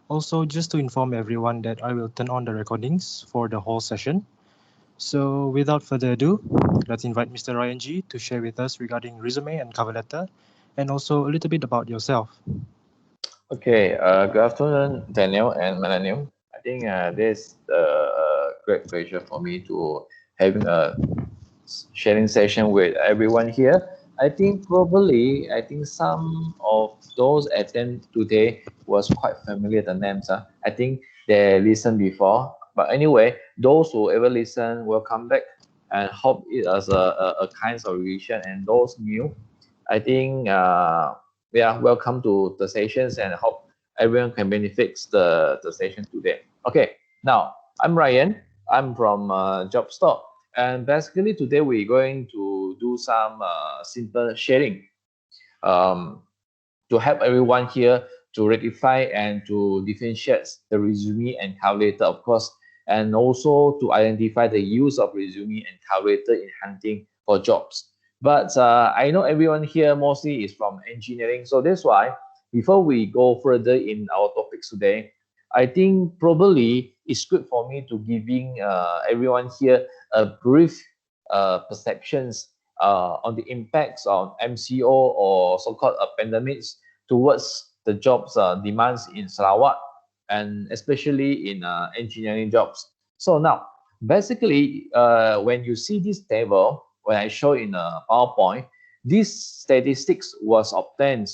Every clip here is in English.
Also, just to inform everyone that I will turn on the recordings for the whole session. So, without further ado, let's invite Mr. Ryan G to share with us regarding resume and cover letter, and also a little bit about yourself. Okay, good afternoon, Daniel and Millennium. I think this a great pleasure for me to having a sharing session with everyone here. I think some of those attend today was quite familiar the names. I think they listened before. But anyway, those who ever listen will come back and hope it as a kind of revision. And those new, I think yeah, welcome to the sessions and hope everyone can benefit the session today. Okay, now I'm Ryan. I'm from JobStreet. And basically today we're going to do some simple sharing um, to help everyone here to rectify and to differentiate the resume and cover letter, of course, and also to identify the use of resume and cover letter in hunting for jobs. But I know everyone here mostly is from engineering, so that's why before we go further in our topics today, I think probably it's good for me to giving everyone here a brief perceptions on the impacts on MCO or so-called pandemics towards the jobs demands in Sarawak and especially in engineering jobs. So now, basically, when you see this table, when I show in a PowerPoint, this statistics was obtained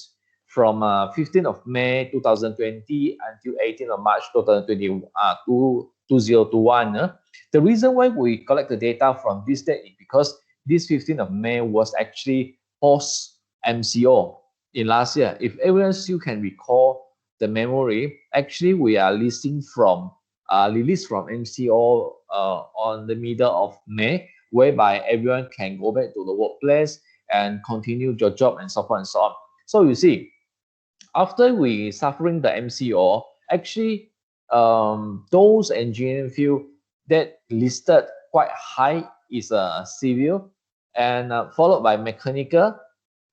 from 15th of May 2020 until 18th of March 2020, 2021. The reason why we collect the data from this date is because this 15th of May was actually post MCO in last year. If everyone still can recall the memory, actually we are listing from released from MCO on the middle of May, whereby everyone can go back to the workplace and continue your job and so on and so on. So you see, after we suffering the MCO, actually those engineering field that listed quite high is civil and followed by mechanical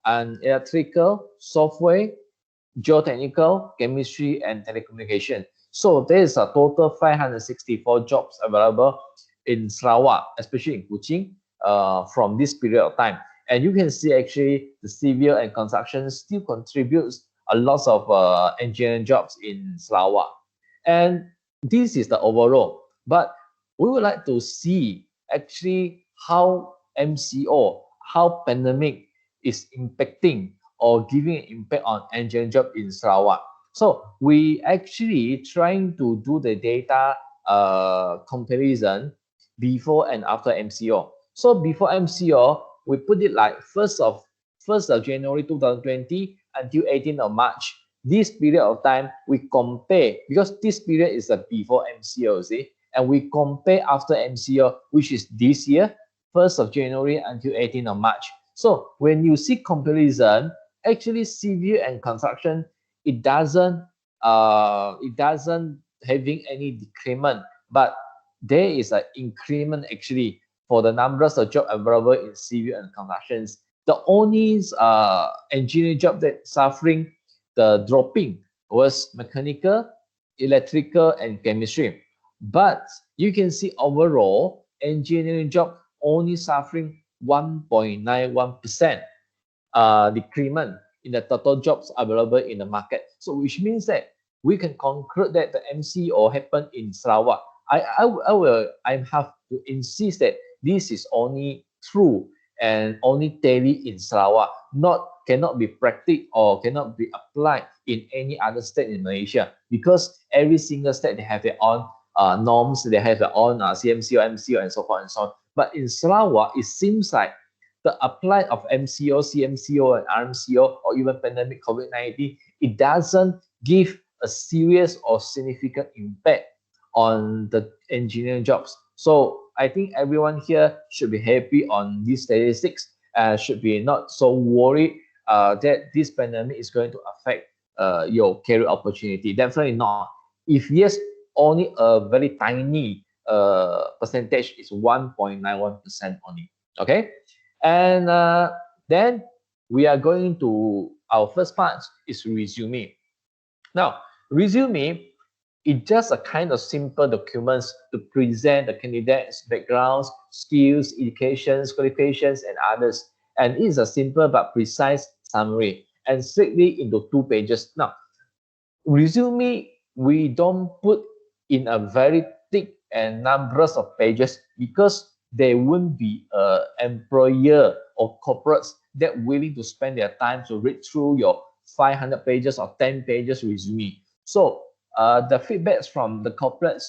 and electrical, software, geotechnical, chemistry, and telecommunication. So there is a total 564 jobs available in Sarawak, especially in Kuching, from this period of time. And you can see actually the civil and construction still contributes a lot of engineering jobs in Sarawak. And this is the overall. But we would like to see actually how MCO, how pandemic is impacting or giving an impact on engineering job in Sarawak. So we actually trying to do the data comparison before and after MCO. So before MCO, we put it like first of January 2020 until 18th of March. This period of time we compare because this period is the before MCO, see, and we compare after MCO, which is this year, 1st of January until 18th of March. So when you see comparison, actually civil and construction, it doesn't having any decrement, but there is an increment actually for the numbers of job available in civil and constructions. The only engineering job that suffering the dropping was mechanical, electrical, and chemistry. But you can see overall engineering job only suffering 1.91% decrement in the total jobs available in the market. So which means that we can conclude that the MCO happened in Sarawak. I have to insist that this is only true and only tally in Sarawak, not cannot be practiced or cannot be applied in any other state in Malaysia because every single state they have their own norms, they have their own CMCO, MCO, and so forth and so on. But in Sarawak, it seems like the apply of MCO, CMCO, and RMCO, or even pandemic COVID-19, it doesn't give a serious or significant impact on the engineering jobs. So I think everyone here should be happy on these statistics and should be not so worried that this pandemic is going to affect your career opportunity. Definitely not. If yes, only a very tiny percentage is 1.91% only. Okay, and then we are going to our first part is resume. Now, Resume is just a kind of simple documents to present the candidate's backgrounds, skills, educations, qualifications, and others. And it is a simple but precise summary and strictly into 2 pages. Now, resume we don't put in a very thick and numbers of pages because there won't be a employer or corporates that willing to spend their time to read through your 500 pages or 10 pages resume. So the feedbacks from the corporates,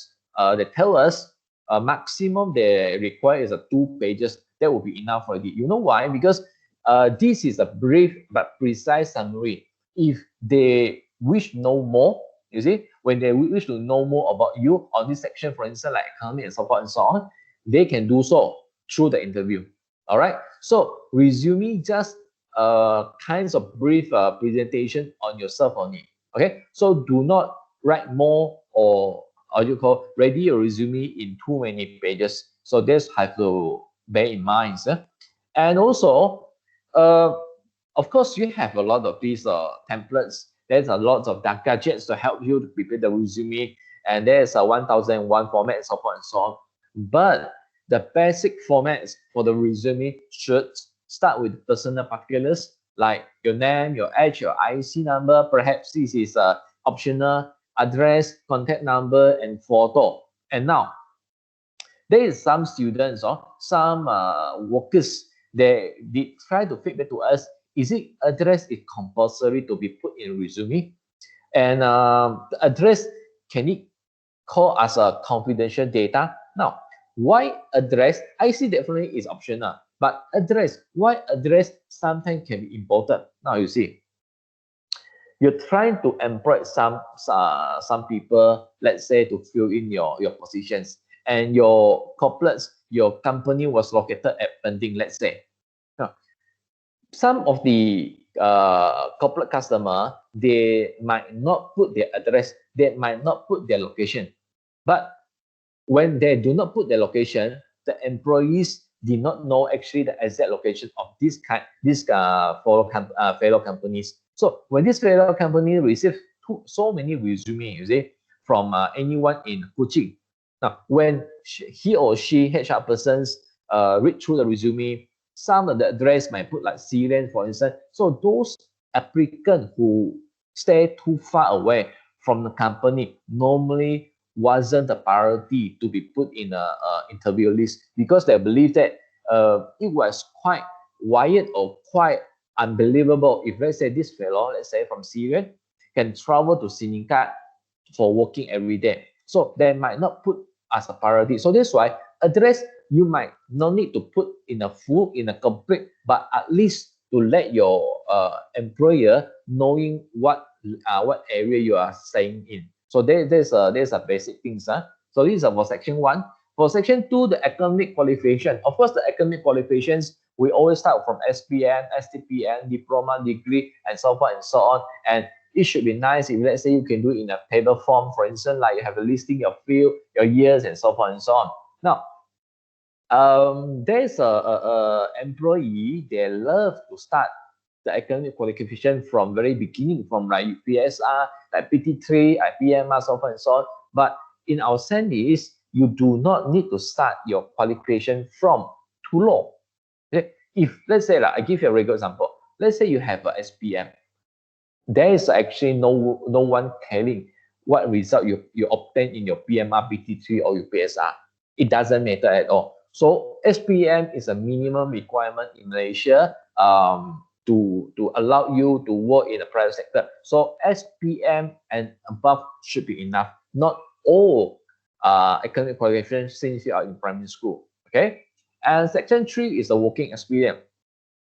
they tell us maximum they require is a 2 pages. That will be enough already. You know why? Because this is a brief but precise summary. If they wish to know more, you see, when they wish to know more about you on this section, for instance, like economy and so forth and so on, they can do so through the interview. All right. So resume just kinds of brief presentation on yourself only. Okay. So do not write more or you call ready your resume in too many pages. So this have to bear in mind. And also, uh, of course, you have a lot of these templates. There's a lot of gadgets to help you to prepare the resume, and there's a 1001 format and so forth and so on. But the basic formats for the resume should start with personal particulars like your name, your age, your IC number. Perhaps this is optional, address, contact number, and photo. And now there is some students or some workers they try to feedback to us, is it address is compulsory to be put in resume, and the address, can it call as a confidential data? Now, why address? I see definitely is optional, but address, why address sometimes can be important. Now you see, you're trying to employ some people, let's say, to fill in your positions, and your corporates, your company was located at Pending, let's say. Now, some of the corporate customer, they might not put their address, they might not put their location, but when they do not put their location, the employees did not know actually the exact location of this fellow companies. So when this fellow company receives so many resume, you see, from anyone in Kuching. Now, when he or she HR persons read through the resume, some of the address might put like Syrian, for instance. So those applicants who stay too far away from the company normally wasn't a priority to be put in a interview list because they believe that it was quite wired or quite unbelievable if, let's say, this fellow, let's say from Syria, can travel to Sinikat for working every day. So they might not put as a priority. So that's why address you might not need to put in a full, in a complete, but at least to let your employer knowing what area you are staying in. So there's a basic things. So these are for section 1. For section 2, the academic qualification. Of course, the academic qualifications, we always start from SPM, STPM, diploma, degree, and so forth and so on. And it should be nice if, let's say, you can do it in a table form, for instance, like you have a listing your field, your years, and so forth and so on. Now, there's a employee, they love to start the academic qualification from very beginning, from like PSR, like PT3, IPMR, so forth and so on. But in our sense is, you do not need to start your qualification from too low. Okay? If, let's say, like, I give you a regular example. Let's say you have a SPM. There is actually no one caring what result you obtain in your PMR, PT3, or your PSR. It doesn't matter at all. So SPM is a minimum requirement in Malaysia to allow you to work in the private sector. So SPM and above should be enough. Not all academic qualifications since you are in primary school. Okay. And section 3 is the working experience.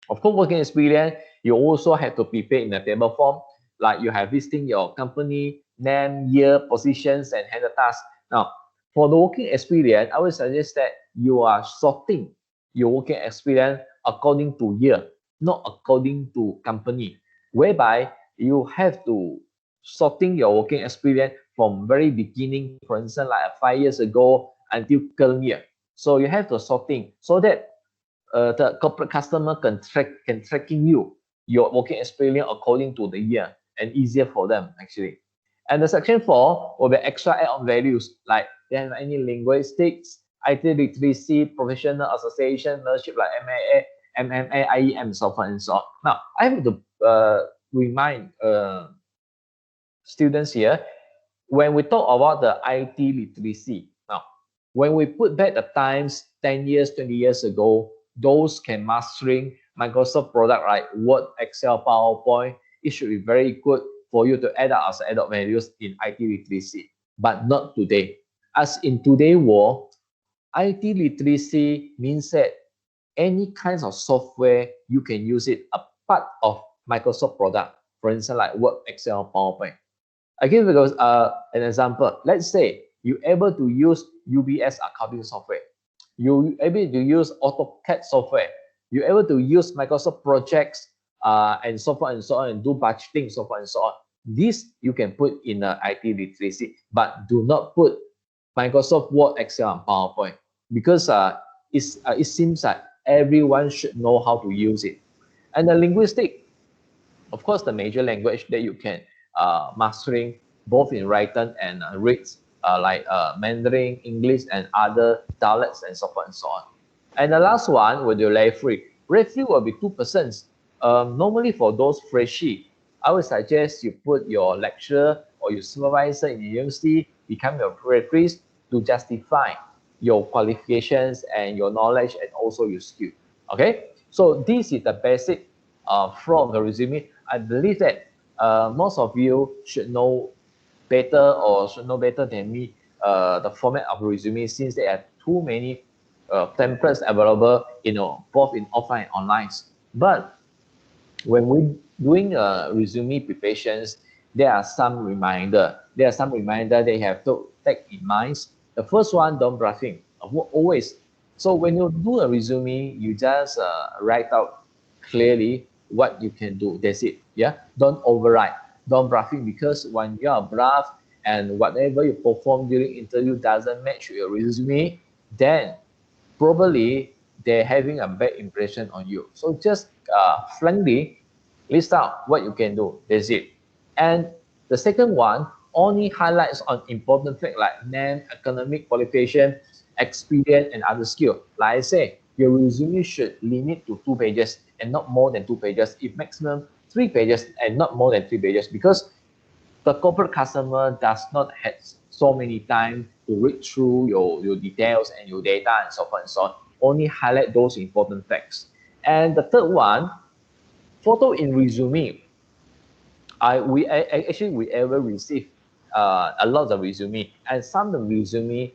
Of course, working experience, you also have to prepare in a table form, like you have listing your company, name, year, positions, and handle tasks. Now, for the working experience, I would suggest that you are sorting your working experience according to year, not according to company, whereby you have to sorting your working experience from very beginning, for instance, like 5 years ago until current year. So you have to sorting so that the corporate customer can tracking you your working experience according to the year, and easier for them actually. And the section 4 will be extra add-on values like they have any linguistics, IT literacy, professional association, leadership like MAA, MMA, IEM, so on and so on. Now, I have to remind students here, when we talk about the IT literacy, now, when we put back the times 10 years, 20 years ago, those can mastering Microsoft product like Word, Excel, PowerPoint, it should be very good for you to add up as add-on values in IT literacy, but not today. As in today's world, IT literacy means that any kinds of software you can use it a part of Microsoft product, for instance, like Word, Excel, PowerPoint. I give you an example. Let's say you're able to use UBS accounting software. You're able to use AutoCAD software. You're able to use Microsoft projects and so forth and so on, and do budgeting, so forth and so on. This you can put in IT literacy, but do not put Microsoft Word, Excel, and PowerPoint because it seems like everyone should know how to use it. And the linguistic, of course, the major language that you can mastering both in written and reads like Mandarin, English, and other dialects and so forth and so on. And the last one will be referee. Referee will be 2%. Normally for those freshie, I would suggest you put your lecturer or your supervisor in the university become your referees to justify your qualifications and your knowledge and also your skill. Okay, so this is the basic from the resume. I believe that most of you should know better or should know better than me the format of resume, since there are too many templates available, both in offline and online. But when we doing resume preparations, there are some reminder. There are some reminder they have to take in mind. The first one, don't bluffing. Always. So when you do a resume, you just write out clearly what you can do. That's it. Yeah. Don't overwrite. Don't bluffing, because when you are bluff and whatever you perform during interview doesn't match your resume, then probably they're having a bad impression on you. So just frankly list out what you can do. That's it. And the second one only highlights on important facts like name, academic qualification, experience, and other skill. Like I say, your resume should limit to 2 pages and not more than 2 pages. If maximum 3 pages and not more than 3 pages, because the corporate customer does not have so many time to read through your details and your data and so forth and so on. Only highlight those important facts. And the third one, photo in resume. We ever receive a lot of resume, and some of the resume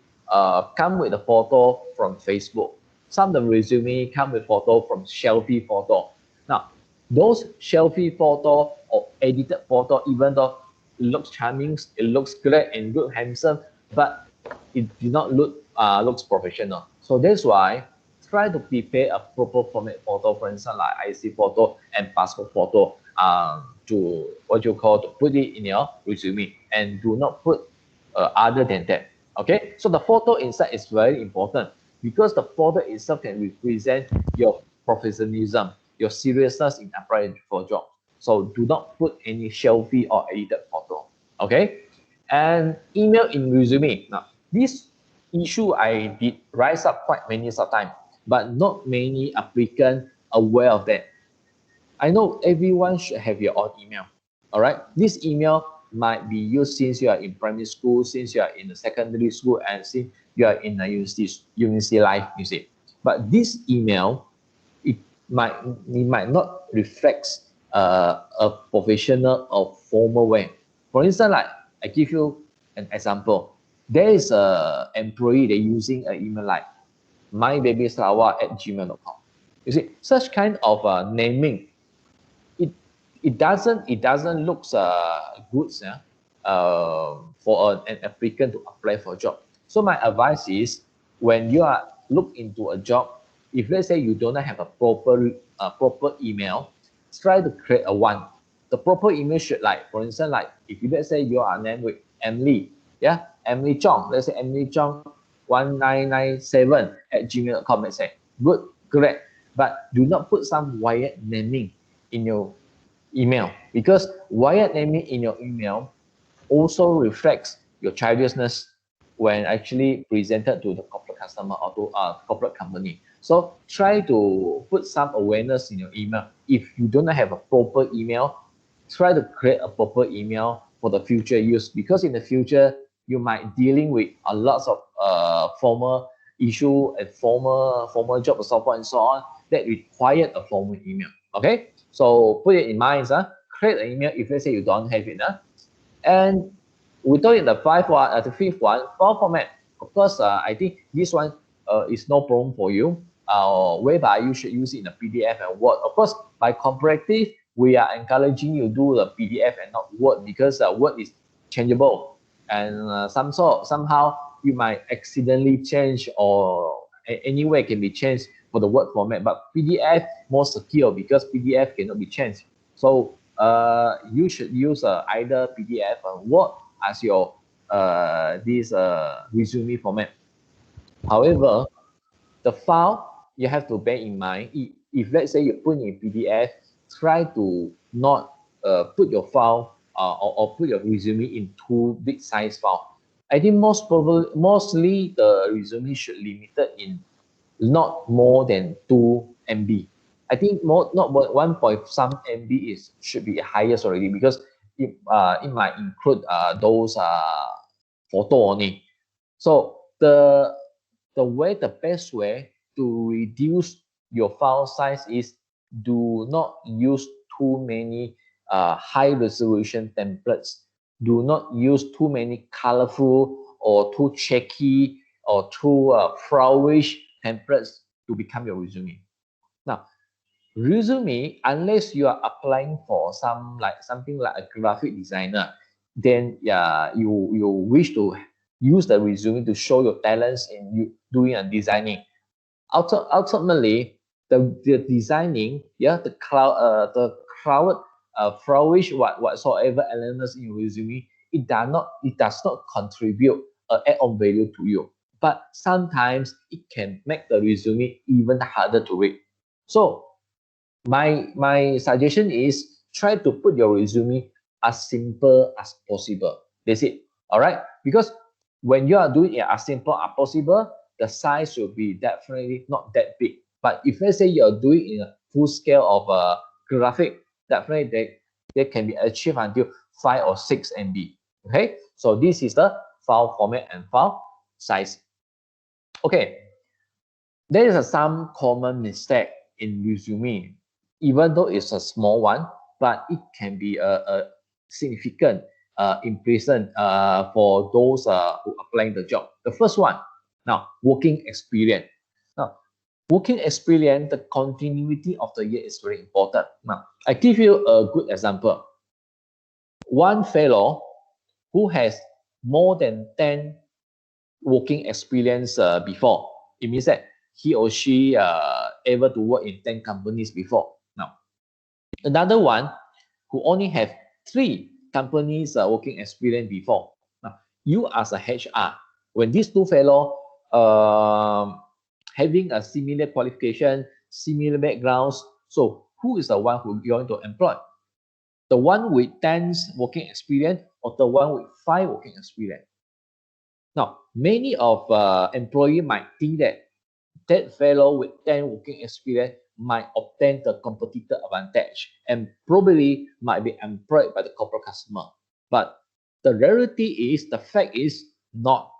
come with a photo from Facebook. Some of the resume come with photo from selfie photo. Now, those selfie photo or edited photo, even though it looks charming, it looks great and good, handsome, but it did not looks professional. So that's why try to prepare a proper format photo, for instance, like IC photo and passport photo, to what you call to put it in your resume, and do not put other than that. Okay, so the photo inside is very important because the photo itself can represent your professionalism, your seriousness in applying for a job. So do not put any selfie or edited photo. Okay, and email in resume. Now, this issue I did rise up quite many times, but not many applicants aware of that. I know everyone should have your own email. All right. This email might be used since you are in primary school, since you are in the secondary school, and since you are in the university life, you see. But this email, it might not reflect a professional or formal way. For instance, like I give you an example. There is a employee they using an email like mybabysarawak@gmail.com. You see, such kind of naming, it it doesn't look good for an applicant to apply for a job. So my advice is, when you are look into a job, if let's say you don't have a proper email, try to create a one. The proper email should, like, for instance, like if you, let's say you are named with Emily, yeah, Emily Chong, let's say Emily Chong 1997@gmail.com, let's say. Good, correct. But do not put some wired naming in your email, because wired naming in your email also reflects your childishness when actually presented to the corporate customer or to a corporate company. So try to put some awareness in your email. If you don't have a proper email, try to create a proper email for the future use, because in the future you might dealing with a lot of formal issue and formal job and so forth and so on that required a formal email. Okay, so put it in mind, create an email if let's say you don't have it. And we told in the the fifth one, file format. Of course, I think this one is no problem for you. Whereby you should use it in a PDF and Word. Of course, by comparative, we are encouraging you to do the PDF and not Word, because Word is changeable, and somehow you might accidentally change, or anywhere can be changed for the Word format. But PDF more secure, because PDF cannot be changed. So you should use either PDF or Word as your this resume format. However, the file, you have to bear in mind, if let's say you put in PDF, try to not put your file or put your resume in too big size file. I think mostly the resume should limited in not more than 2 MB. I think more not 1 point some MB is should be highest already, because it might include those photo only. So the best way to reduce your file size is, do not use too many high resolution templates. Do not use too many colorful or too checky or too flourish templates to become your resume. Now, resume, unless you are applying for something like a graphic designer, then yeah, you wish to use the resume to show your talents in you doing a designing. Ultimately, the designing, yeah, the cloud flourish whatsoever elements in your resume, it does not contribute add-on value to you. But sometimes it can make the resume even harder to read. So my suggestion is, try to put your resume as simple as possible. That's it. All right. Because when you are doing it as simple as possible, the size will be definitely not that big. But if let's say you're doing in a full scale of a graphic, definitely they can be achieved until 5 or 6 MB. Okay. So this is the file format and file size. Okay. There is some common mistake in resume, even though it's a small one, but it can be a significant impression for those who applying the job. The first one, now, working experience. Now, working experience, the continuity of the year is very important. Now, I give you a good example. One fellow who has more than 10 working experience before. It means that he or she able to work in 10 companies before. Now, another one who only have 3 companies working experience before. Now, you as a HR, when these two fellow having a similar qualification, similar backgrounds, so who is the one who you're going to employ? The one with 10 working experience or the one with 5 working experience? Now, many of employee might think that that fellow with 10 working experience might obtain the competitor advantage and probably might be employed by the corporate customer. But the reality is, the fact is not.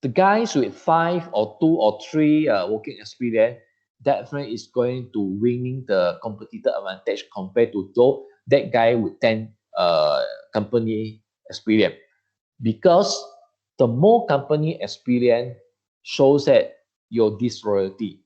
The guys with 5 or 2 or 3 working experience definitely is going to winning the competitor advantage compared to that guy with 10 company experience, because the more company experience shows that your disloyalty.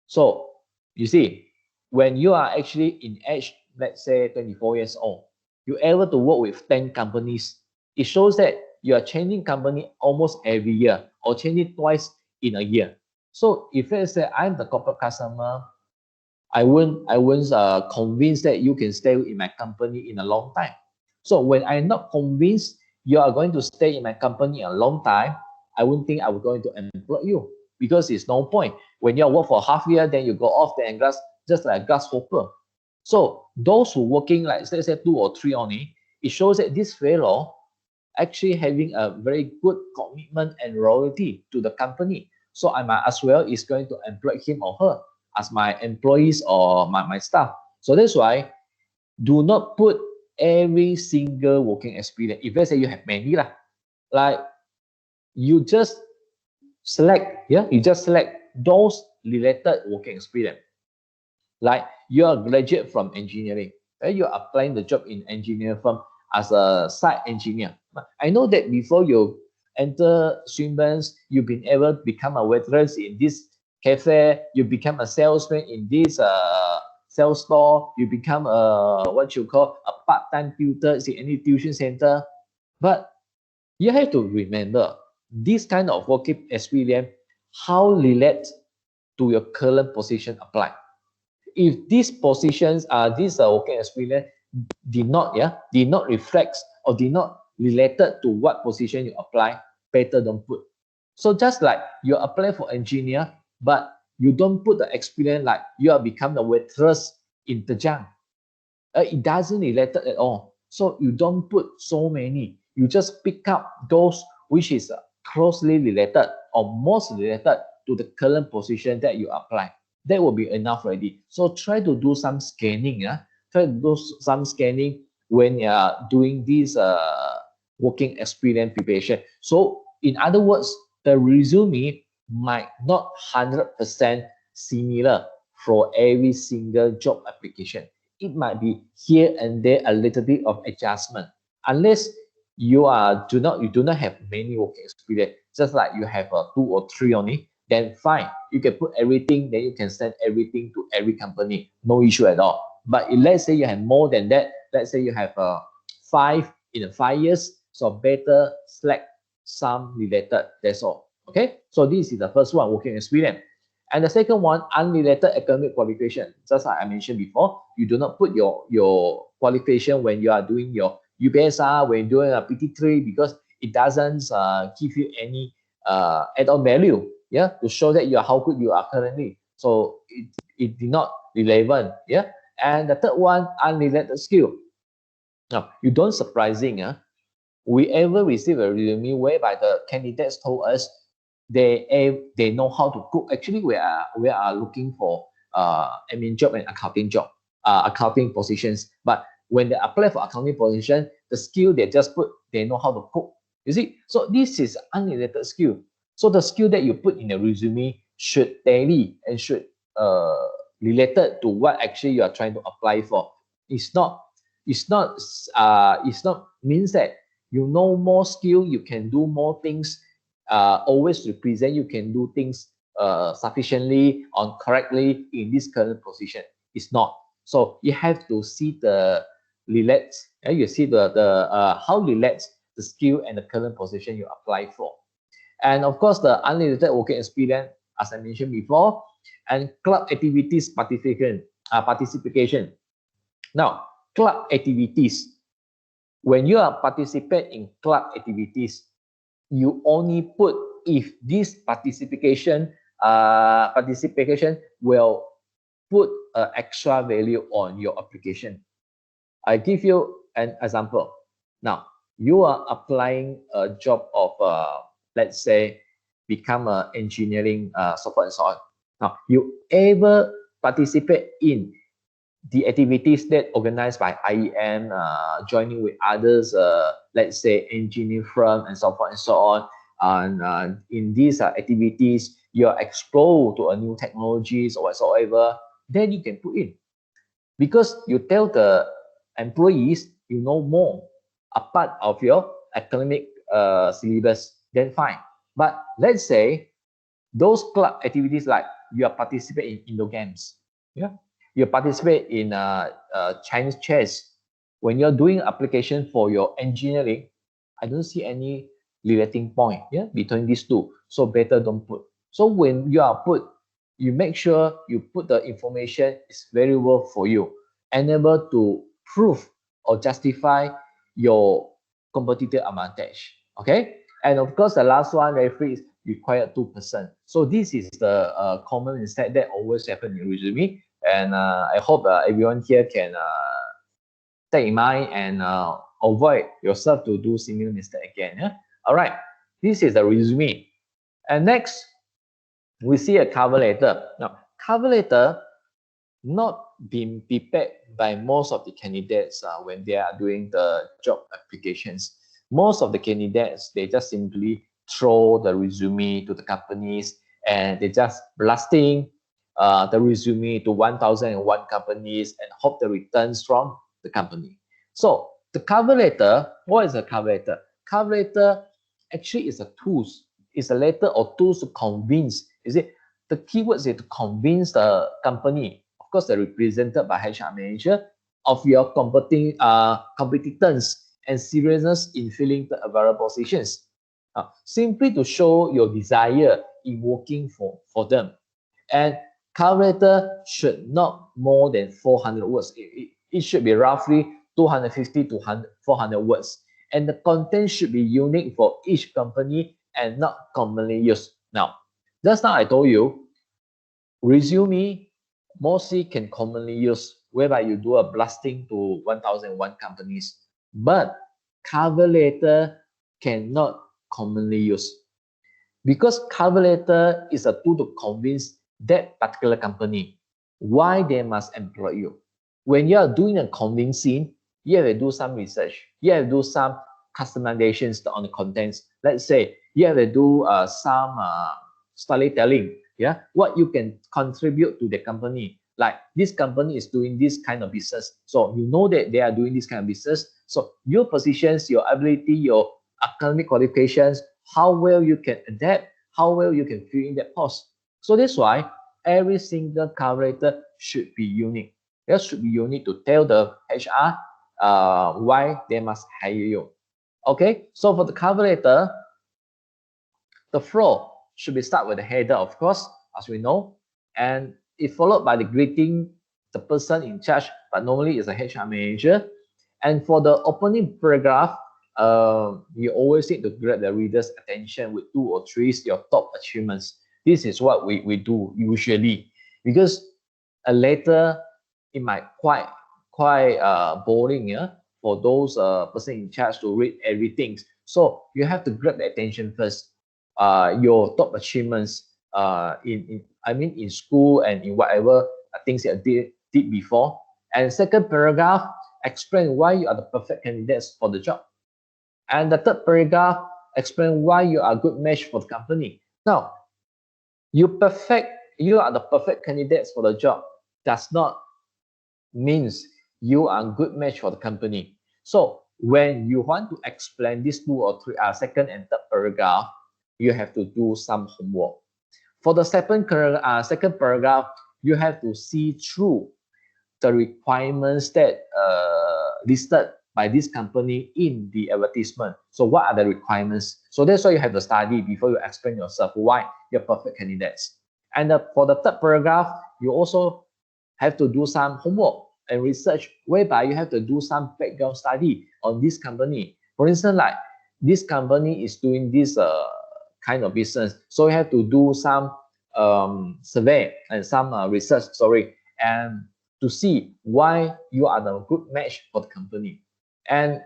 So you see, when you are actually in age, let's say 24 years old, you're able to work with 10 companies. It shows that you are changing company almost every year or changing twice in a year. So if let's say I'm the corporate customer, I won't convince that you can stay in my company in a long time. So when I'm not convinced you are going to stay in my company a long time, I won't think I was going to employ you, because it's no point. When you work for half year, then you go off there and just like a grasshopper. So those who working like let's say 2 or 3 only, It shows that this fellow actually having a very good commitment and loyalty to the company. So I might as well is going to employ him or her as my employees or my staff. So that's why do not put every single working experience. If let's say you have many lah, like you just you just select those related working experience. Like you're a graduate from engineering, and you're applying the job in engineer firm as a site engineer. I know that before you enter Swinburne's, you've been able to become a waitress in this cafe, you become a salesman in this sales store, you become a what you call a part-time tutor in any tuition center. But you have to remember this kind of working experience, how relate to your current position apply. If these positions are this working experience did not reflect or did not related to what position you apply, better don't put. So just like you apply for engineer, but you don't put the experience like you are become the waitress in Zhejiang. It doesn't relate at all. So you don't put so many. You just pick up those which is closely related or most related to the current position that you apply. That will be enough already. So try to do some scanning. Try to do some scanning when you are doing this working experience preparation. So in other words, the resume might not 100% similar for every single job application. It might be here and there a little bit of adjustment, unless you do not have many working experience, just like you have two or three only, then fine, you can put everything, then you can send everything to every company, no issue at all. But if let's say you have more than that, let's say you have five in 5 years, so better select some related, that's all. Okay, so this is the first one, working experience. And the second one, unrelated academic qualification. Just like I mentioned before, you do not put your qualification when you are doing your UPSR, when you're doing a PT3, because it doesn't give you any add-on value, yeah, to show that how good you are currently. So it did not relevant, yeah. And the third one, unrelated skill. Now, you don't surprising, we ever receive a resume whereby the candidates told us they know how to cook. Actually, we are looking for admin job and accounting job, accounting positions. But when they apply for accounting position, the skill they just put, they know how to cook. You see, so this is unrelated skill. So the skill that you put in the resume should tally and should uh related to what actually you are trying to apply for. It's not it's not means that you know more skill, you can do more things, always represent you can do things sufficiently or correctly in this current position. It's not. So you have to see the relates, you see the how relates the skill and the current position you apply for. And of course, the unrelated working experience, as I mentioned before, and club activities participation. Now, club activities, when you are participate in club activities, you only put if this participation will put extra value on your application. I give you an example. Now, you are applying a job of, let's say, become a engineering software and so on. Now, you ever participate in the activities that organized by IEM, joining with others, let's say engineering firm and so forth and so on. And in these activities, you're exposed to a new technologies or whatsoever, then you can put in. Because you tell the employees you know more apart of your academic syllabus, then fine. But let's say those club activities like you are participating in indoor games, yeah, you participate in Chinese chess. When you're doing application for your engineering, I don't see any relating point, yeah, between these two. So better don't put. So when you are put, you make sure you put the information is very well for you, enable to prove or justify your competitive advantage. Okay, and of course the last one, referee is required 2%. So this is the common mistake that always happen in resume, and I hope everyone here can take in mind and avoid yourself to do similar mistake again. Yeah? All right, this is the resume. And next, we see a cover letter. Now, cover letter not being prepared by most of the candidates when they are doing the job applications. Most of the candidates, they just simply throw the resume to the companies and they just blasting the resume to 1001 companies and hope the returns from the company. So the cover letter, what is a cover letter? Cover letter actually is a tools. It's a letter or tools to convince. Is it? The keywords is to convince the company, of course, they're represented by HR manager, of your competence and seriousness in filling the available positions. Simply to show your desire in working for them. And cover letter should not more than 400 words. It should be roughly 250 to 400 words. And the content should be unique for each company and not commonly used. Now, just now I told you, resume mostly can commonly use whereby you do a blasting to 1001 companies, but cover letter cannot commonly use because cover letter is a tool to convince that particular company why they must employ you. When you are doing a convincing, you have to do some research. You have to do some customizations on the contents. Let's say you have to do some storytelling. Yeah, what you can contribute to the company. Like this company is doing this kind of business, so you know that they are doing this kind of business. So your positions, your ability, your academic qualifications, how well you can adapt, how well you can fill in that post. So that's why every single cover letter should be unique. That should be unique to tell the HR why they must hire you. Okay, so for the cover letter, the flow should be start with the header, of course, as we know, and it followed by the greeting the person in charge, but normally it's a HR manager. And for the opening paragraph, you always need to grab the reader's attention with 2 or 3 your top achievements. This is what we do usually, because a letter it might quite boring, yeah, for those person in charge to read everything. So you have to grab the attention first. Your top achievements in school and in whatever things you did before. And second paragraph, explain why you are the perfect candidates for the job. And the third paragraph, explain why you are a good match for the company. Now, you are the perfect candidates for the job does not means you are a good match for the company. So when you want to explain these 2 or 3 second and third paragraph, you have to do some homework. For the second paragraph, you have to see through the requirements that listed by this company in the advertisement. So what are the requirements? So that's why you have to study before you explain yourself why you're perfect candidates. And for the third paragraph, you also have to do some homework and research whereby you have to do some background study on this company. For instance, like this company is doing this kind of business, so you have to do some survey and some research, and to see why you are the good match for the company. And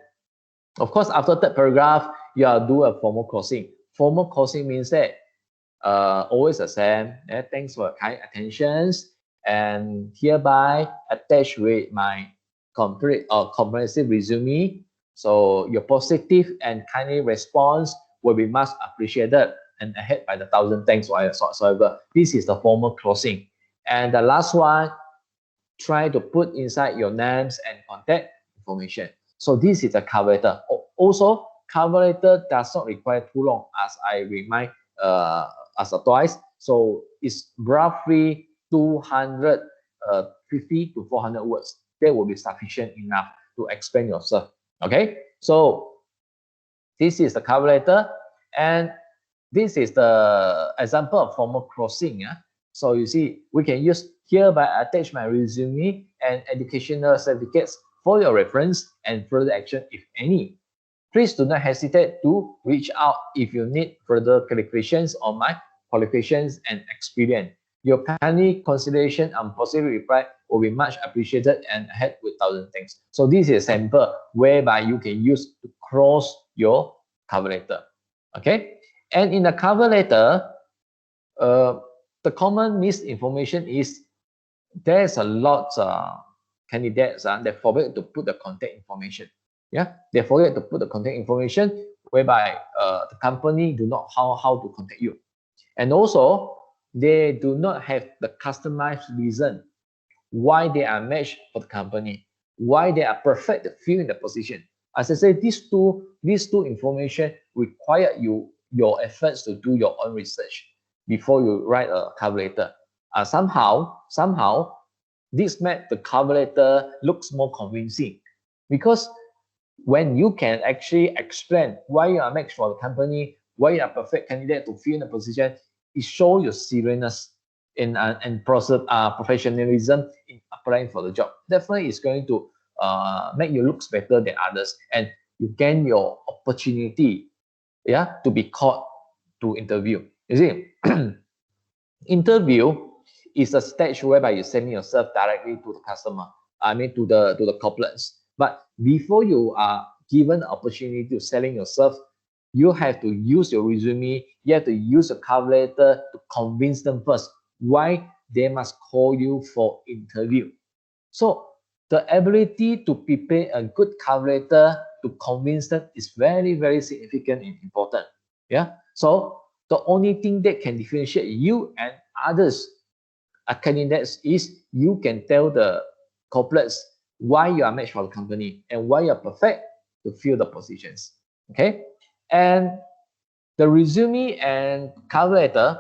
of course, after that paragraph, you are do a formal closing. Formal closing means that always the same. Thanks for your kind attentions, and hereby attach with my complete or comprehensive resume. So your positive and kindly response will be much appreciated and ahead by the 1,000 thanks whatsoever. This is the formal closing. And the last one, try to put inside your names and contact information. So this is a cover letter. Also, cover letter does not require too long, as I remind as a twice. So it's roughly 250 to 400 words. That will be sufficient enough to explain yourself. Okay, so this is the cover letter, and this is the example of formal closing. So you see, we can use hereby attach my resume and educational certificates for your reference and further action if any. Please do not hesitate to reach out if you need further clarifications on my qualifications and experience. Your kindly consideration and positive reply will be much appreciated and ahead with 1,000 thanks. So this is a sample whereby you can use to cross your cover letter. Okay, and in the cover letter, the common misinformation is there's a lot candidates that forget to put the contact information. Yeah, they forget to put the contact information whereby the company do not how to contact you, and also they do not have the customized reason why they are matched for the company, why they are perfect to fill in the position. As I say, these two information require your efforts to do your own research before you write a cover letter. Somehow this made the cover letter looks more convincing, because when you can actually explain why you are matched for the company, why you are perfect candidate to fill in the position, it shows your seriousness and professionalism in applying for the job. Definitely, it's going to make you look better than others, and you gain your opportunity, yeah, to be called to interview. You see, interview is a stage whereby you send yourself directly to the customer. I mean to the corporates. But before you are given the opportunity to selling yourself, you have to use your resume. You have to use a cover letter to convince them first why they must call you for interview. So the ability to prepare a good cover letter to convince them is very, very significant and important. Yeah. So the only thing that can differentiate you and others candidates is you can tell the corporates why you are matched for the company and why you're perfect to fill the positions. Okay. And the resume and cover letter,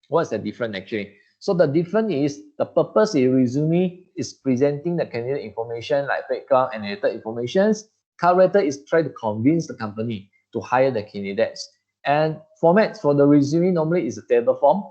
what's the difference actually? So the difference is the purpose in resume is presenting the candidate information like background and related informations. Cover letter is trying to convince the company to hire the candidates. And format for the resume normally is a table form,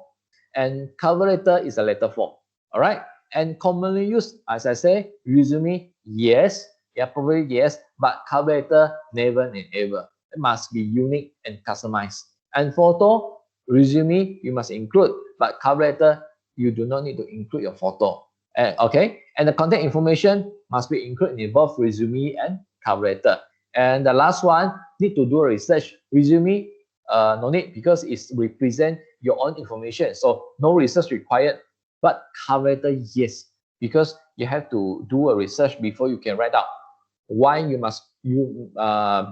and cover letter is a letter form. All right. And commonly used, as I say, resume, yes, yeah, probably yes, but cover letter, never and ever. It must be unique and customized. And photo, resume, you must include, but cover letter, you do not need to include your photo. Okay, and the contact information must be included in both resume and cover letter. And the last one, need to do research. Resume, no need, because it's represent your own information, so no research required. But cover letter, yes, because you have to do a research before you can write out why you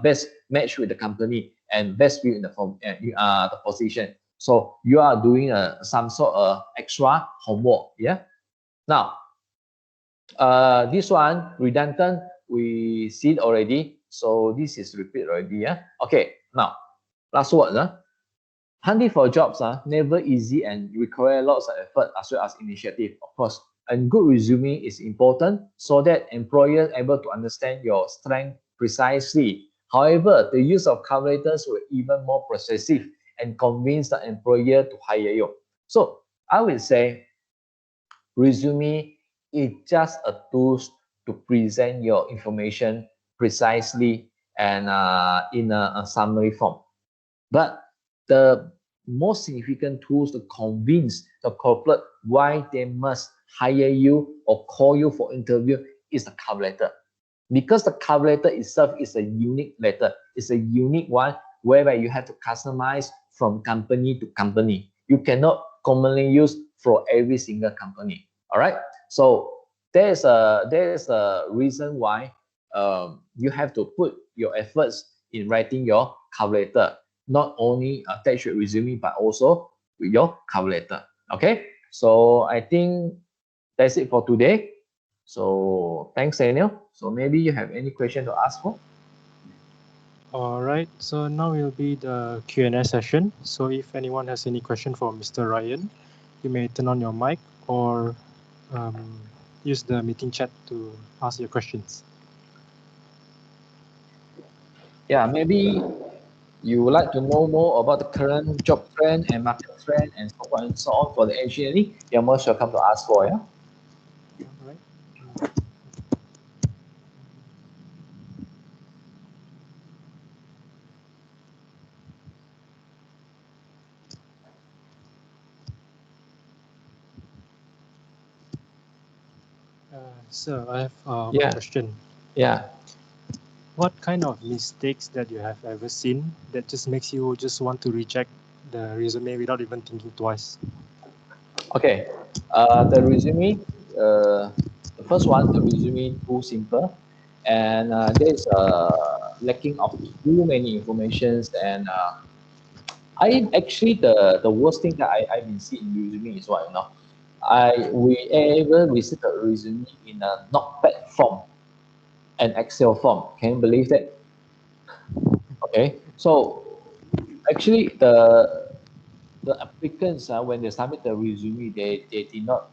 best match with the company and best fit in the position. So you are doing some sort of extra homework. Yeah. Now, this one redundant, we see it already. So this is repeat already. Yeah. Okay. Now, last word. Hunting for jobs never easy and require lots of effort as well as initiative, of course. And good resume is important so that employers are able to understand your strength precisely. However, the use of cover letters will even more persuasive and convince the employer to hire you. So I would say resume is just a tool to present your information precisely and in a summary form. But the most significant tools to convince the corporate why they must hire you or call you for interview is the cover letter. Because the cover letter itself is a unique letter. It's a unique one whereby you have to customize from company to company. You cannot commonly use for every single company. All right. So there's a reason why you have to put your efforts in writing your cover letter, not only attach your resume but also with your cover letter. Okay, so I think that's it for today. So thanks, Daniel. So maybe you have any question to ask for? All right, so now will be the Q&A session. So if anyone has any question for Mr. Ryan, you may turn on your mic or um, use the meeting chat to ask your questions. Yeah, maybe you would like to know more about the current job trend and market trend and so on and so on for the engineering. You're most welcome to ask for. Yeah. All right. So I have one Yeah, question. yeah. What kind of mistakes that you have ever seen that just makes you just want to reject the resume without even thinking twice? Okay. The resume, the first one, the resume too simple, and there's lacking of too many informations. And I actually the worst thing that I've been seeing in resume is what, we ever receive a resume in a notepad form, an Excel form. Can you believe that? Okay, so actually the applicants, when they submit the resume, they did not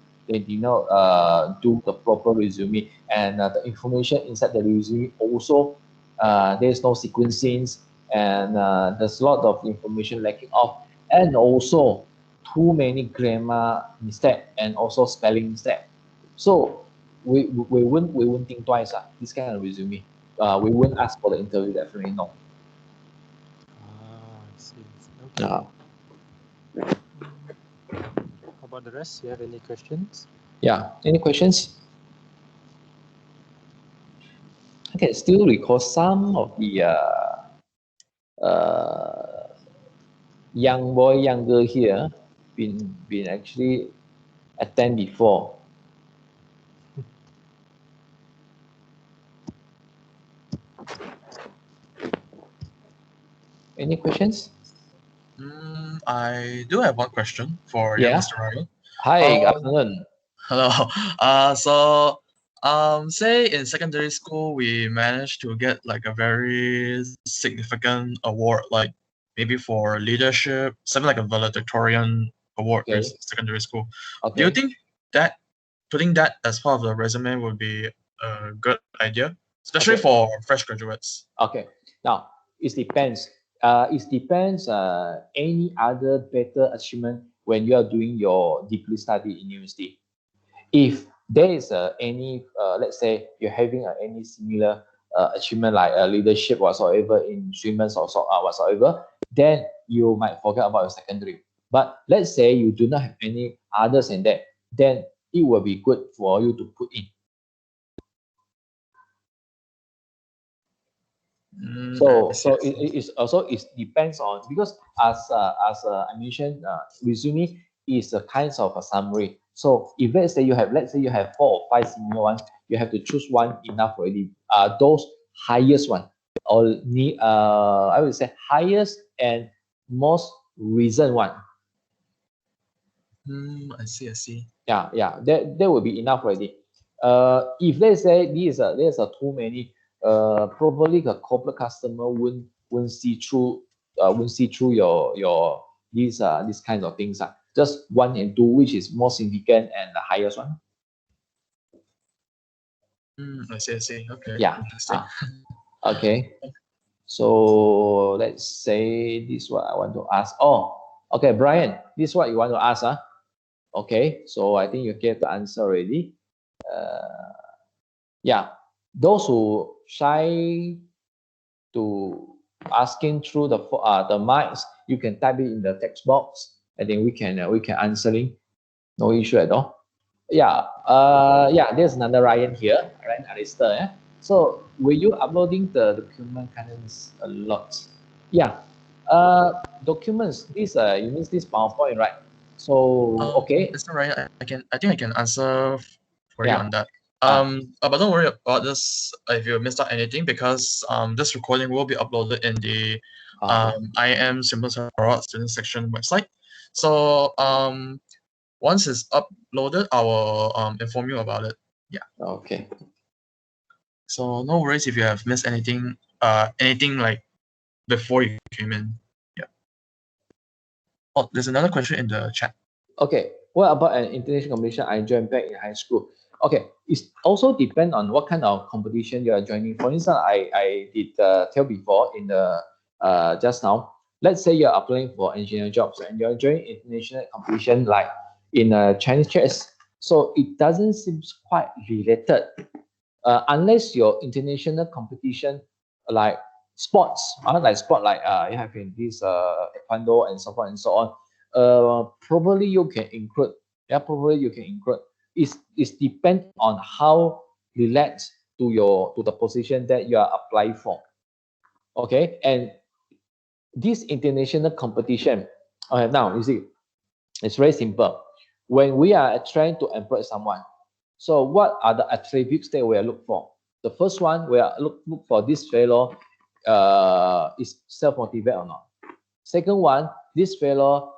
do the proper resume, and the information inside the resume also, there's no sequencing, and there's a lot of information lacking off, and also too many grammar mistake and also spelling mistake. So we won't think twice, this kind of resume. We won't ask for the interview, definitely no. Ah, I see. Okay. Uh, How about the rest? You have any questions? yeah. Any questions? I can still recall some of the uh, young boy, young girl here been actually attend before. Any questions? I do have one question for you, Yeah. Mr. Ryan. Hi, good Um, afternoon. Hello. Say in secondary school, we managed to get like a very significant award, like maybe for leadership, something like a valedictorian award for Okay. secondary school. Do you Okay. think that putting that as part of the resume would be a good idea, especially Okay. for fresh graduates? Okay. Now it depends. It depends. Any other better achievement when you are doing your degree study in university. If there is any, let's say you're having any similar achievement like leadership whatsoever in swimmers or so, whatsoever, then you might forget about your secondary. But let's say you do not have any others than that, then it will be good for you to put in. I So see, so I it, see. it is also it depends on, because as I mentioned, resume is a kind of a summary. So if let's say you have 4 or 5 similar ones, you have to choose one enough already. Those highest one, or I would say highest and most recent one. I see, I see. Yeah, that will be enough already. If let's say there's a too many, probably the corporate customer won't see through your these kinds of things. Just one and two, which is more significant and the highest one. I see, I see. Okay, Yeah. interesting. Okay. So let's say this is what I want to ask. Oh, okay, Brian, this is what you want to ask, Okay, so I think you gave the answer already. Uh, yeah, those who shy to asking through the mics, you can type it in the text box. I think we can answering, no issue at all. Yeah, there's another Ryan here, Ryan Alistair. Yeah. So were you uploading the document kinds a lot? Yeah. Documents. This you mean this PowerPoint, right? So okay. Mr. Ryan, I think I can answer for you Yeah. on that. Ah. But don't worry about this if you missed out anything because this recording will be uploaded in the Okay. IEM student section website. So once it's uploaded, I will inform you about it. Yeah. Okay. So no worries if you have missed anything like before you came in. Yeah. Oh, there's another question in the chat. Okay, what about an international competition I joined back in high school? Okay, it's also depend on what kind of competition you are joining. For instance, I did tell before in the just now. Let's say you're applying for engineering jobs and you're joining international competition like in Chinese chess. So it doesn't seem quite related, unless your international competition like sports, like sport like you have in this taekwondo and so on and so on. Probably you can include. Yeah, probably you can include. is depend on how relaxed to the position that you are applying for. Okay, and this international competition, now you see, it's very simple. When we are trying to employ someone, so what are the attributes that we are look for? The first one, we are look for this fellow is self-motivated or not. Second one, this fellow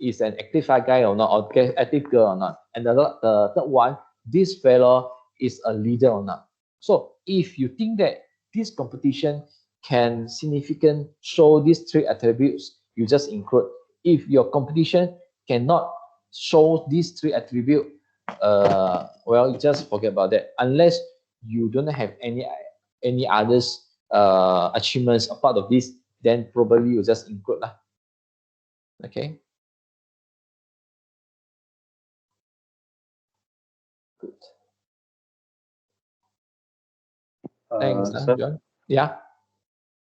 is an active guy or not, or active girl or not. And the third one, this fellow is a leader or not. So if you think that this competition can significant show these three attributes, you just include. If your competition cannot show these three attributes, well, you just forget about that. Unless you don't have any others achievements apart of this, then probably you just include lah. Okay. Good. Thanks, Sir, John. Yeah.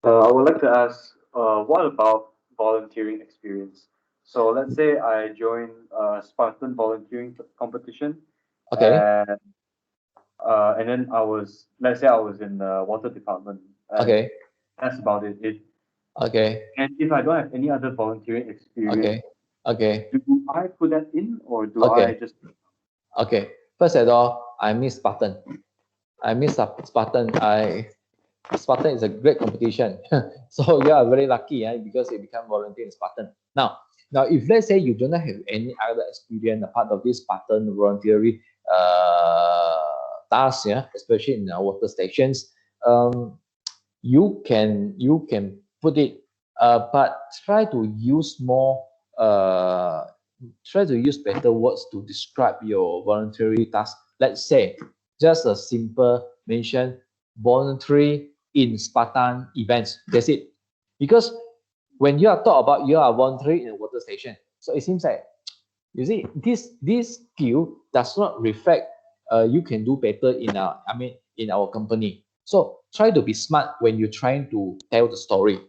I would like to ask, what about volunteering experience? So let's say I join a Spartan volunteering competition, Okay. and then let's say I was in the water department. And Okay. that's about it. Okay. And if I don't have any other volunteering experience, Okay. Okay. do I put that in, or do Okay. I just? Okay. First of all, I miss Spartan. Spartan. Spartan is a great competition. So you are very lucky, because you become volunteer in Spartan. Now, if let's say you do not have any other experience apart of this Spartan voluntary task, especially in water stations, you can put it, but try to use better words to describe your voluntary task. Let's say just a simple mention, voluntary in Spartan events. That's it. Because when you are talk about you are voluntary in a water station, so it seems like, you see, this skill does not reflect you can do better in our company. So try to be smart when you're trying to tell the story.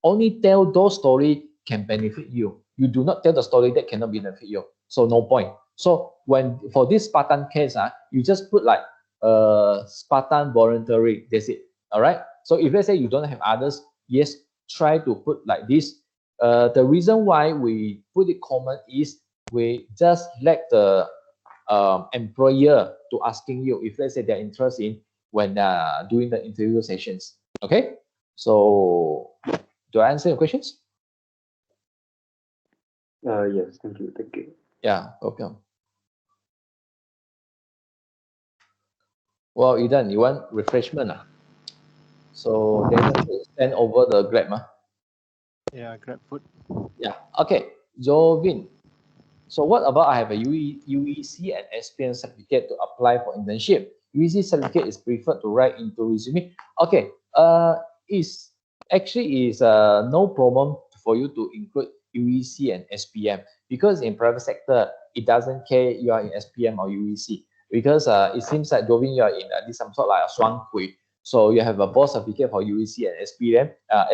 Only tell those story can benefit you. You do not tell the story that cannot benefit you. So no point. So when for this Spartan case, you just put like Spartan voluntary. That's it. All right. So if let's say you don't have others, yes, try to put like this. The reason why we put it common is we just let the employer to asking you if let's say they're interested in when doing the interview sessions. Okay. So do I answer your questions? Yes. Thank you. Thank you. Yeah. Okay. Well, Eden, you want refreshment? So then send over the Grab. Yeah, grab food. Yeah. Okay. Jovin. So what about I have a UEC and SPM certificate to apply for internship? UEC certificate is preferred to write into resume. Okay. Is actually is no problem for you to include UEC and SPM, because in private sector it doesn't care you are in SPM or UEC, because it seems like Jovin you are in this some sort like a 双轨. So you have a both certificate for UEC and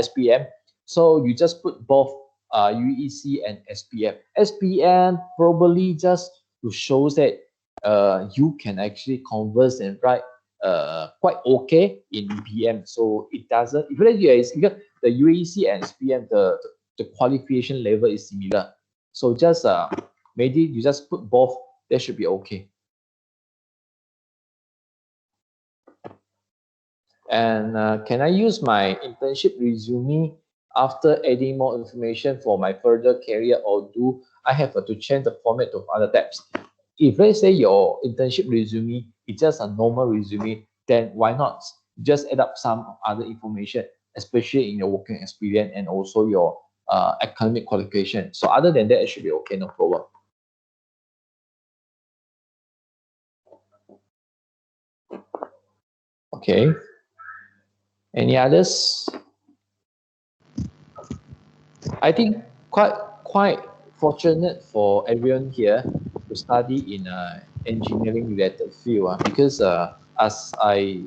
SPM. So you just put both UEC and SPM. SPM probably just to show that you can actually converse and write quite okay in PM. So it doesn't, if because the UEC and SPM, the qualification level is similar. So just maybe you just put both, that should be okay. And can I use my internship resume after adding more information for my further career, or do I have to change the format of other tabs? If let's say your internship resume is just a normal resume, then why not just add up some other information, especially in your working experience and also your academic qualification. So other than that, it should be okay, no problem. Okay. Any others? I think quite fortunate for everyone here to study in engineering related field, because as I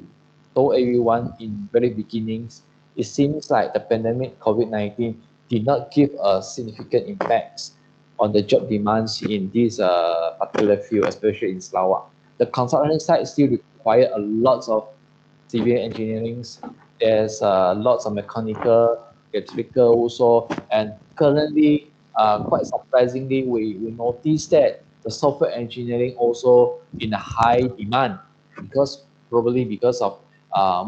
told everyone in very beginnings, it seems like the pandemic COVID-19 did not give a significant impacts on the job demands in this particular field, especially in Sarawak. The consultant side still require a lot of civil engineering. There's lots of mechanical, electrical also, and currently, quite surprisingly, we noticed that the software engineering also in a high demand because probably because of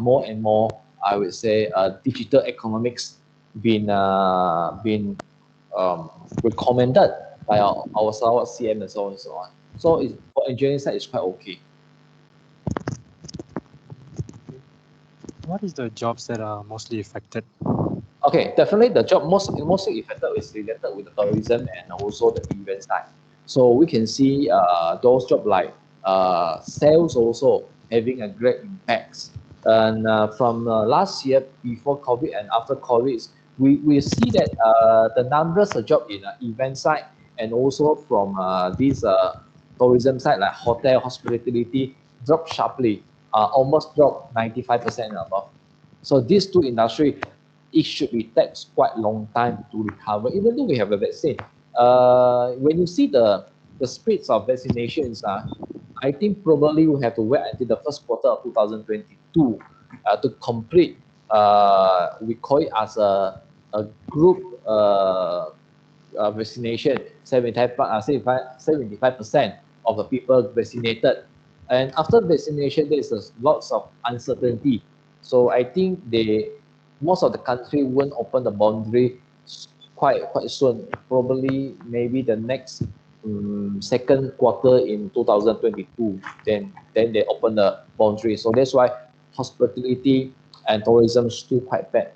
more and more, I would say, digital economics been recommended by our Sarawak CM and so on and so on. So it's, for engineering side, it's quite okay. What is the jobs that are mostly affected? Okay, definitely the job mostly affected is related with the tourism and also the event side. So we can see those jobs like sales also having a great impact. And from last year, before COVID and after COVID, we see that the numbers of job in event side and also from this tourism side like hotel, hospitality dropped sharply, almost dropped 95% and above. So these two industries, it should be takes quite long time to recover, even though we have a vaccine. When you see the speeds of vaccinations, I think probably we have to wait until the first quarter of 2022 to complete. We call it as a group vaccination. 75% of the people vaccinated, and after vaccination, there's lots of uncertainty. So I think most of the country won't open the boundary quite soon. Probably maybe the next second quarter in 2022. Then they open the boundary. So that's why hospitality and tourism is still quite bad.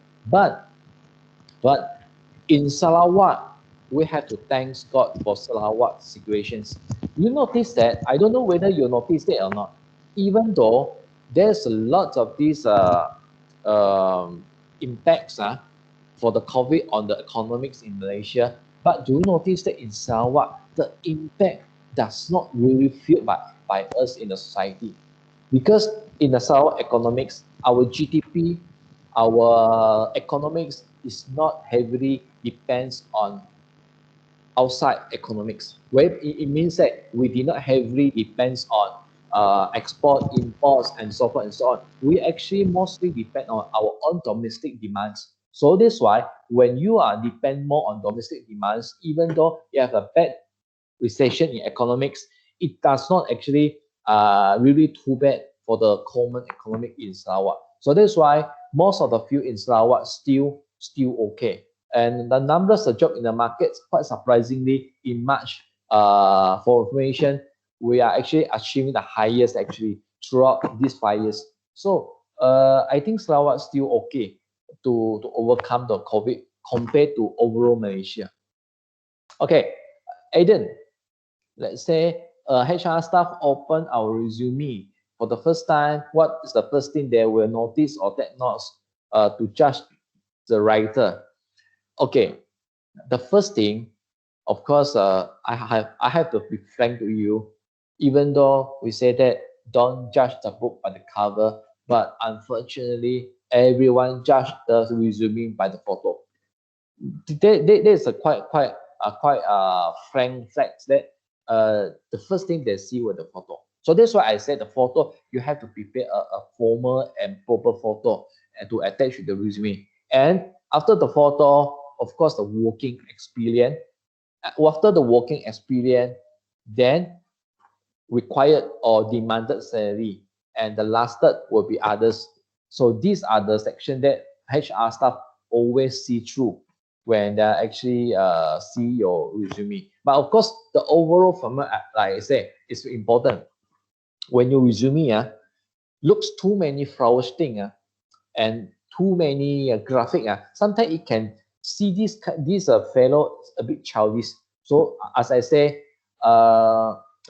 But in Sarawak, we have to thank God for Sarawak situations. You notice that? I don't know whether you noticed it or not. Even though there's a lot of these impacts for the COVID on the economics in Malaysia, but do you notice that in Sarawak, the impact does not really feel by us in the society? Because in the Sarawak economics, our GDP, our economics is not heavily depends on outside economics. Where it means that we did not heavily depends on export, imports, and so forth and so on. We actually mostly depend on our own domestic demands. So that's why when you are depend more on domestic demands, even though you have a bad recession in economics, it does not actually really too bad for the common economic in Sarawak. So that's why most of the field in Sarawak still okay. And the numbers of job in the markets, quite surprisingly, in March, for information, we are actually achieving the highest actually throughout these 5 years. So I think Sarawak still okay to overcome the COVID compared to overall Malaysia. Okay, Aiden, let's say HR staff open our resume for the first time. What is the first thing they will notice or take notes to judge the writer? Okay, the first thing, of course, I have to be frank to you. Even though we say that don't judge the book by the cover, but unfortunately, everyone judge the resume by the photo. There's a quite frank fact that the first thing they see was the photo. So that's why I said the photo, you have to prepare a formal and proper photo and to attach with the resume. And after the photo, of course, the working experience. After the working experience, then required or demanded salary, and the last third will be others. So these are the section that HR staff always see through when they actually see your resume. But of course, the overall format, like I say, is important. When your resume looks too many flowers thing and too many graphic, sometimes it can see this fellow a bit childish. So as I say,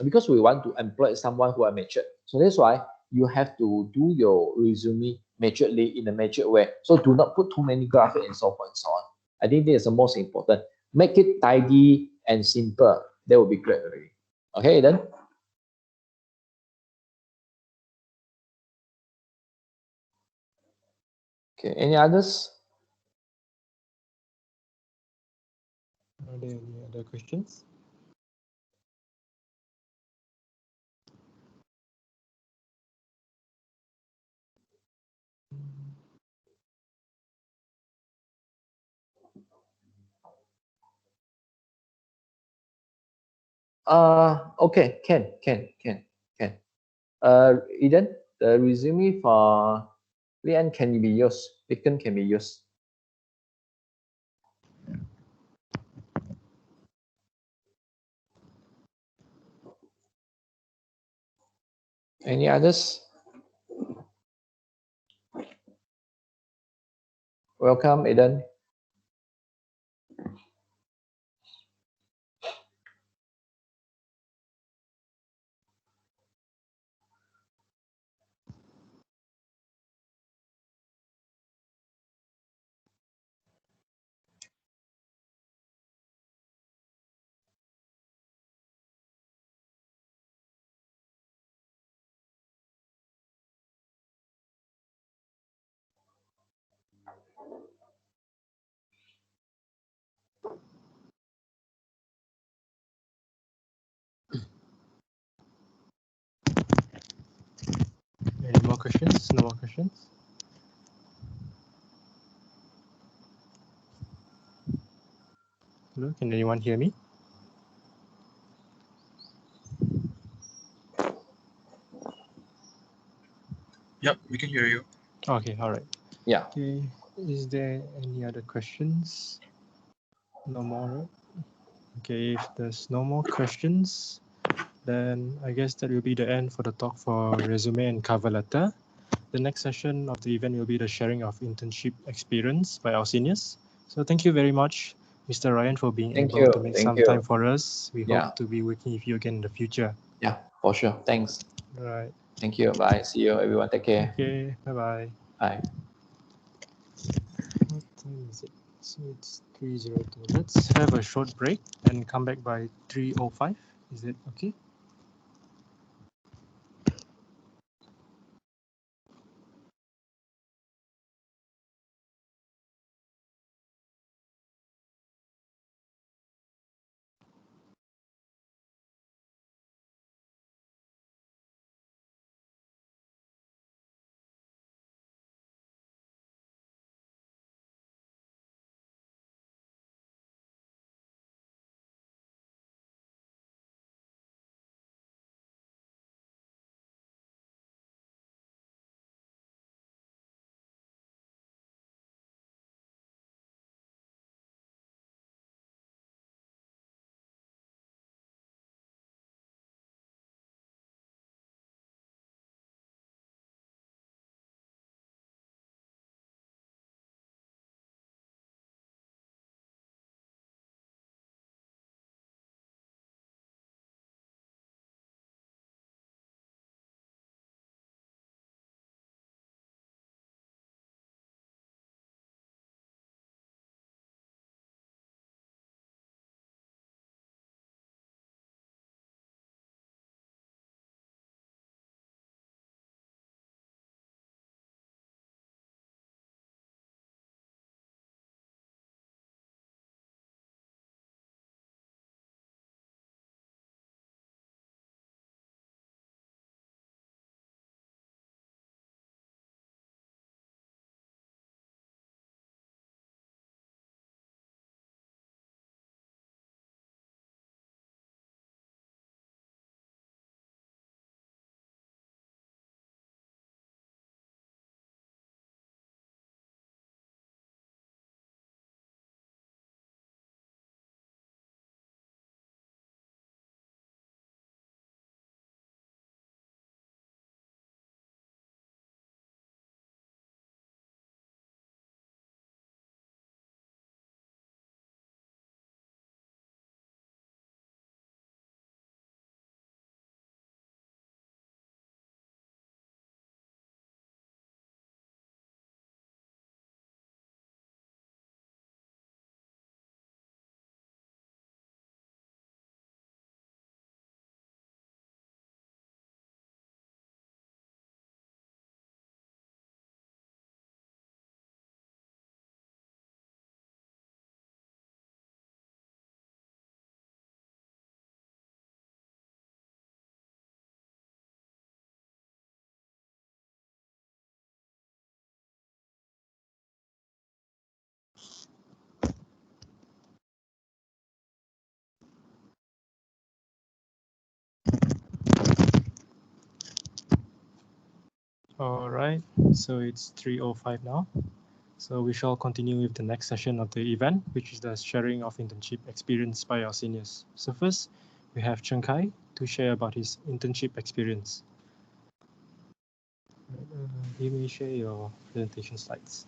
because we want to employ someone who are matured, so that's why you have to do your resume maturedly in a matured way. So do not put too many graphic and so forth and so on. I think this is the most important. Make it tidy and simple. That would be great already. Okay, then. Okay, any others? Are there any other questions? Okay, can. Eden, the resume for Lian can be used. Beacon can be used. Any others? Welcome, Eden. Any more questions? No more questions? Hello, can anyone hear me? Yep, we can hear you. Okay, all right. Yeah. Okay, is there any other questions? No more, right? Okay, if there's no more questions, then I guess that will be the end for the talk for resume and cover letter. The next session of the event will be the sharing of internship experience by our seniors. So thank you very much, Mr. Ryan, for being Thank able you. to make Thank some you. time for us. We Yeah. hope to be working with you again in the future. Yeah, for sure. Thanks. All right. Thank you. Bye. See you, everyone. Take care. Okay, bye-bye. Bye. What time is it? So it's 3:02. Let's have a short break and come back by 3:05. Is it okay? All right, so it's 3:05 now. So we shall continue with the next session of the event, which is the sharing of internship experience by our seniors. So first, we have Cheng Kai to share about his internship experience. You may share your presentation slides.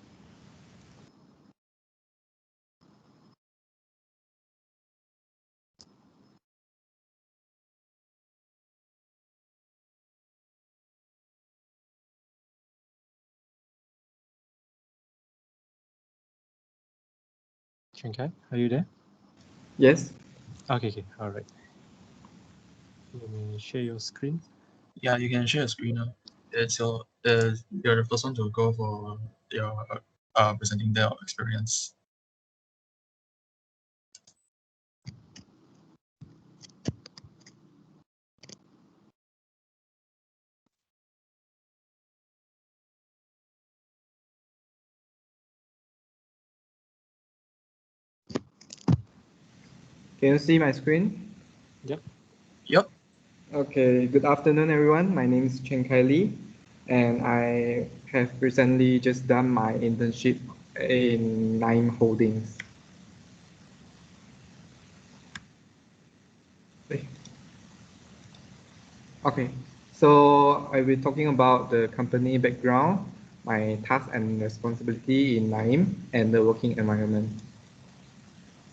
Cheng Kai, are you there? Yes. Okay, all right. You may share your screen. Yeah, you can share a screen now. It's your you're the first one to go for your presenting their experience. Can you see my screen? Yep. Yep. Okay, good afternoon, everyone. My name is Chen Kai Lee, and I have recently just done my internship in Nine Holdings. Okay, so I will be talking about the company background, my task and responsibility in Naim, and the working environment.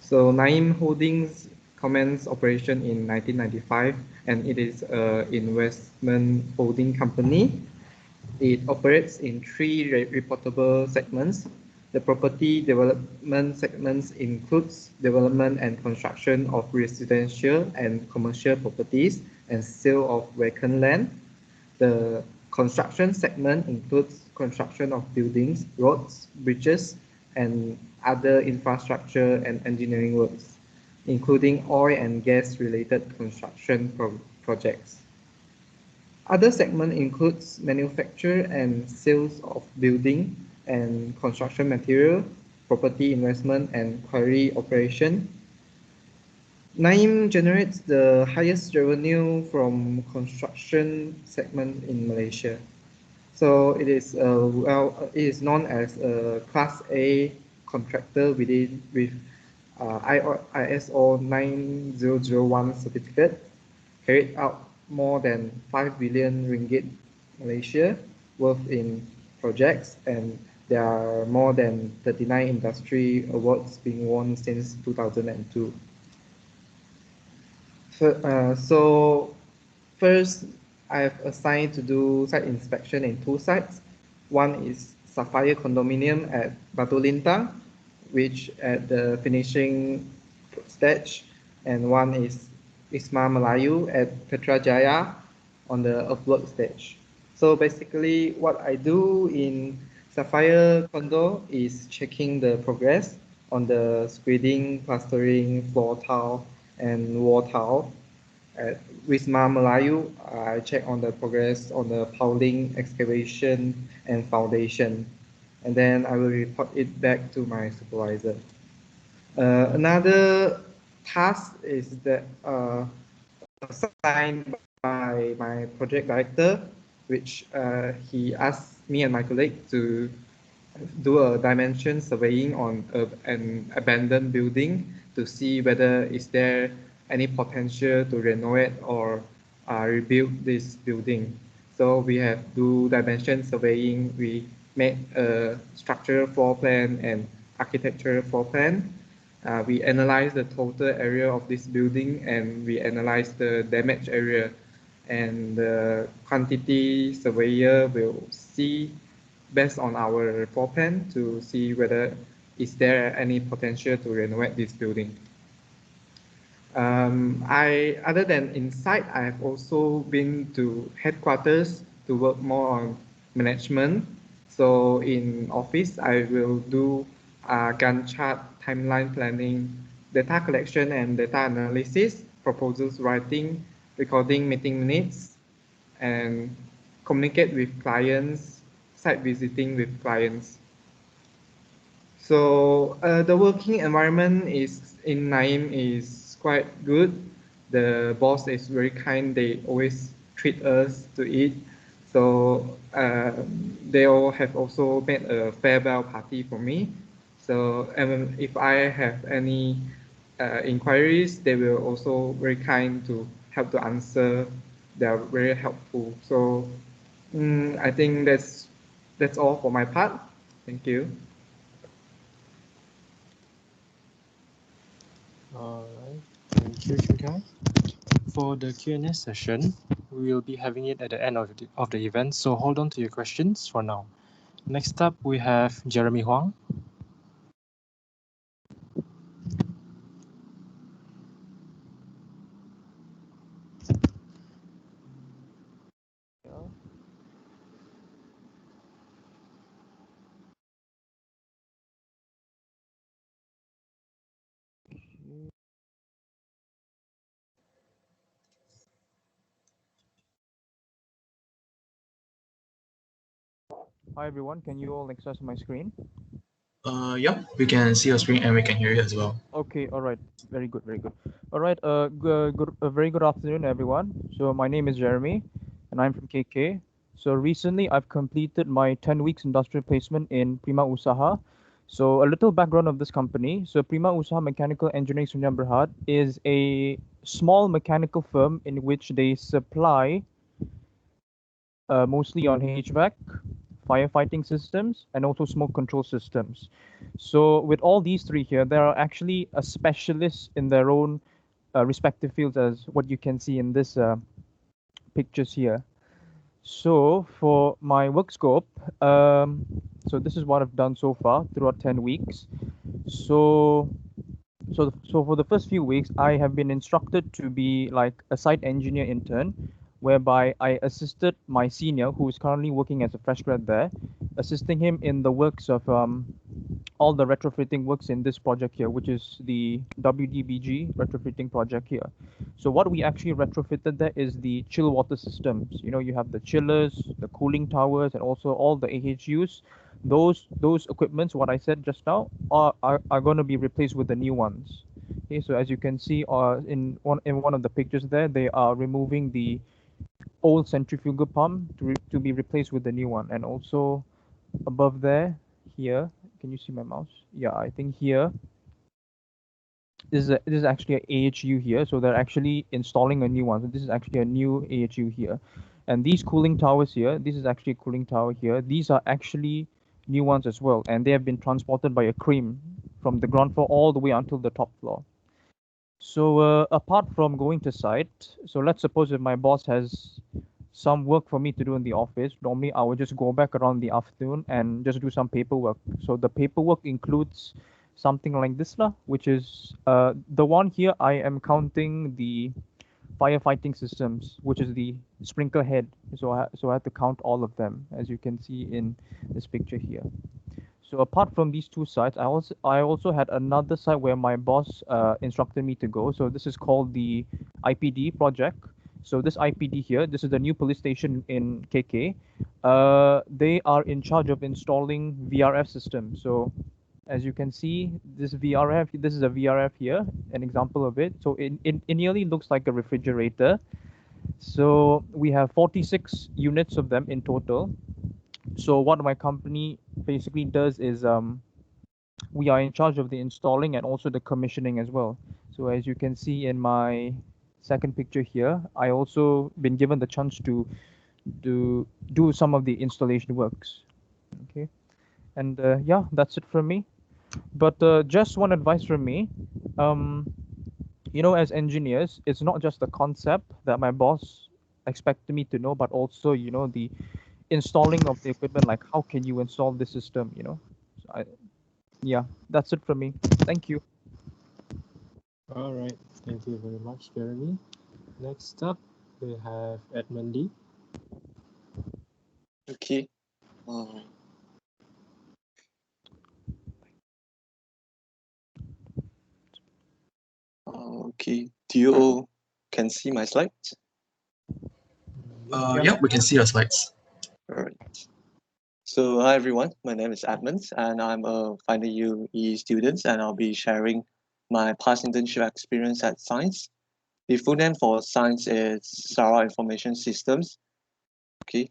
So Naim Holdings commenced operation in 1995, and it is an investment holding company. It operates in three reportable segments. The property development segments includes development and construction of residential and commercial properties and sale of vacant land. The construction segment includes construction of buildings, roads, bridges, and other infrastructure and engineering works, including oil and gas related construction projects. Other segment includes manufacture and sales of building and construction material, property investment, and quarry operation. Naim generates the highest revenue from construction segment in Malaysia. So it is it is known as a Class A contractor with ISO 9001 certificate, carried out more than 5 billion ringgit Malaysia worth in projects, and there are more than 39 industry awards being won since 2002. So first, I have assigned to do site inspection in two sites. One is Sapphire Condominium at Batu Lintang, which at the finishing stage, and one is Wisma Melayu at Petrajaya on the earthwork stage. So basically, what I do in Sapphire Condo is checking the progress on the screeding, plastering, floor tile, and wall tile. At Wisma Melayu, I check on the progress on the piling, excavation, and foundation. And then I will report it back to my supervisor. Another task is that assigned by my project director, which he asked me and my colleague to do a dimension surveying on an abandoned building to see whether is there any potential to renovate or rebuild this building. So we have do dimension surveying. We make a structural floor plan and architectural floor plan. We analyze the total area of this building, and we analyze the damage area, and the quantity surveyor will see based on our floor plan to see whether is there any potential to renovate this building. Other than inside, I have also been to headquarters to work more on management. So in office, I will do Gantt chart, timeline planning, data collection and data analysis, proposals writing, recording meeting minutes, and communicate with clients, site visiting with clients. So the working environment is in Naim is quite good. The boss is very kind. They always treat us to eat. So they all have also made a farewell party for me. So if I have any inquiries, they will also very kind to help to answer. They are very helpful. So I think that's all for my part. Thank you. Alright, thank you, Shinkai. For the Q&A session, we will be having it at the end of the event, so hold on to your questions for now. Next up, we have Jeremy Huang. Hi everyone, can you all access my screen? Yeah, we can see your screen and we can hear you as well. Okay, all right, very good, very good. All right, very good afternoon everyone. So my name is Jeremy, and I'm from KK. So recently I've completed my 10 weeks industrial placement in Prima Usaha. So a little background of this company. So Prima Usaha Mechanical Engineering Sdn Berhad is a small mechanical firm in which they supply mostly on HVAC, firefighting systems, and also smoke control systems. So with all these three here, there are actually a specialists in their own respective fields, as what you can see in this pictures here. So for my work scope, so this is what I've done so far throughout 10 weeks. So for the first few weeks, I have been instructed to be like a site engineer intern, whereby I assisted my senior, who is currently working as a fresh grad there, assisting him in the works of all the retrofitting works in this project here, which is the WDBG retrofitting project here. So what we actually retrofitted there is the chill water systems. You know, you have the chillers, the cooling towers, and also all the AHUs. Those equipments, what I said just now, are going to be replaced with the new ones. Okay, so as you can see, in one of the pictures there, they are removing the old centrifugal pump to be replaced with the new one, and also above there, here, can you see my mouse? Yeah, I think here this is actually an AHU here, so they're actually installing a new one. So this is actually a new AHU here, and these cooling towers here, this is actually a cooling tower here. These are actually new ones as well, and they have been transported by a crane from the ground floor all the way until the top floor. So apart from going to site, so let's suppose if my boss has some work for me to do in the office, normally I would just go back around the afternoon and just do some paperwork. So the paperwork includes something like this lah, which is the one here I am counting the firefighting systems, which is the sprinkler head. So I have to count all of them, as you can see in this picture here. So apart from these two sites, I also had another site where my boss instructed me to go. So this is called the IPD project. So this IPD here, this is the new police station in KK. They are in charge of installing VRF systems. So as you can see, this VRF, this is a VRF here, an example of it. So it nearly looks like a refrigerator. So we have 46 units of them in total. So what my company basically does is we are in charge of the installing and also the commissioning as well. So as you can see in my second picture here, I also been given the chance to do some of the installation works. Okay, and yeah, that's it from me. But just one advice from me, you know, as engineers, it's not just the concept that my boss expected me to know, but also, you know, the installing of the equipment, like how can you install the system, you know. So yeah, that's it from me. Thank you. All right, thank you very much, Jeremy. Next up, we have Edmund Lee. Okay. Uh, okay. Do you all can see my slides? Yeah, we can see your slides. All right. So hi everyone, my name is Edmund and I'm a final year E student and I'll be sharing my past internship experience at Science. The full name for Science is Sarah Information Systems. Okay.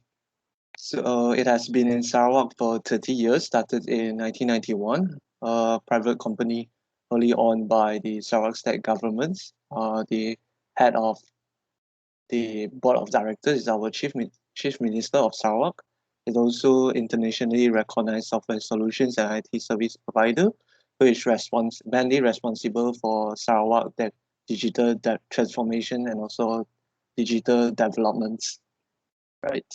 So it has been in Sarawak for 30 years, started in 1991, a private company wholly owned by the Sarawak state government. The head of the board of directors is our chief minister of Sarawak. It's also internationally recognized software solutions and IT service provider, who is mainly responsible for Sarawak digital transformation and also digital developments, right?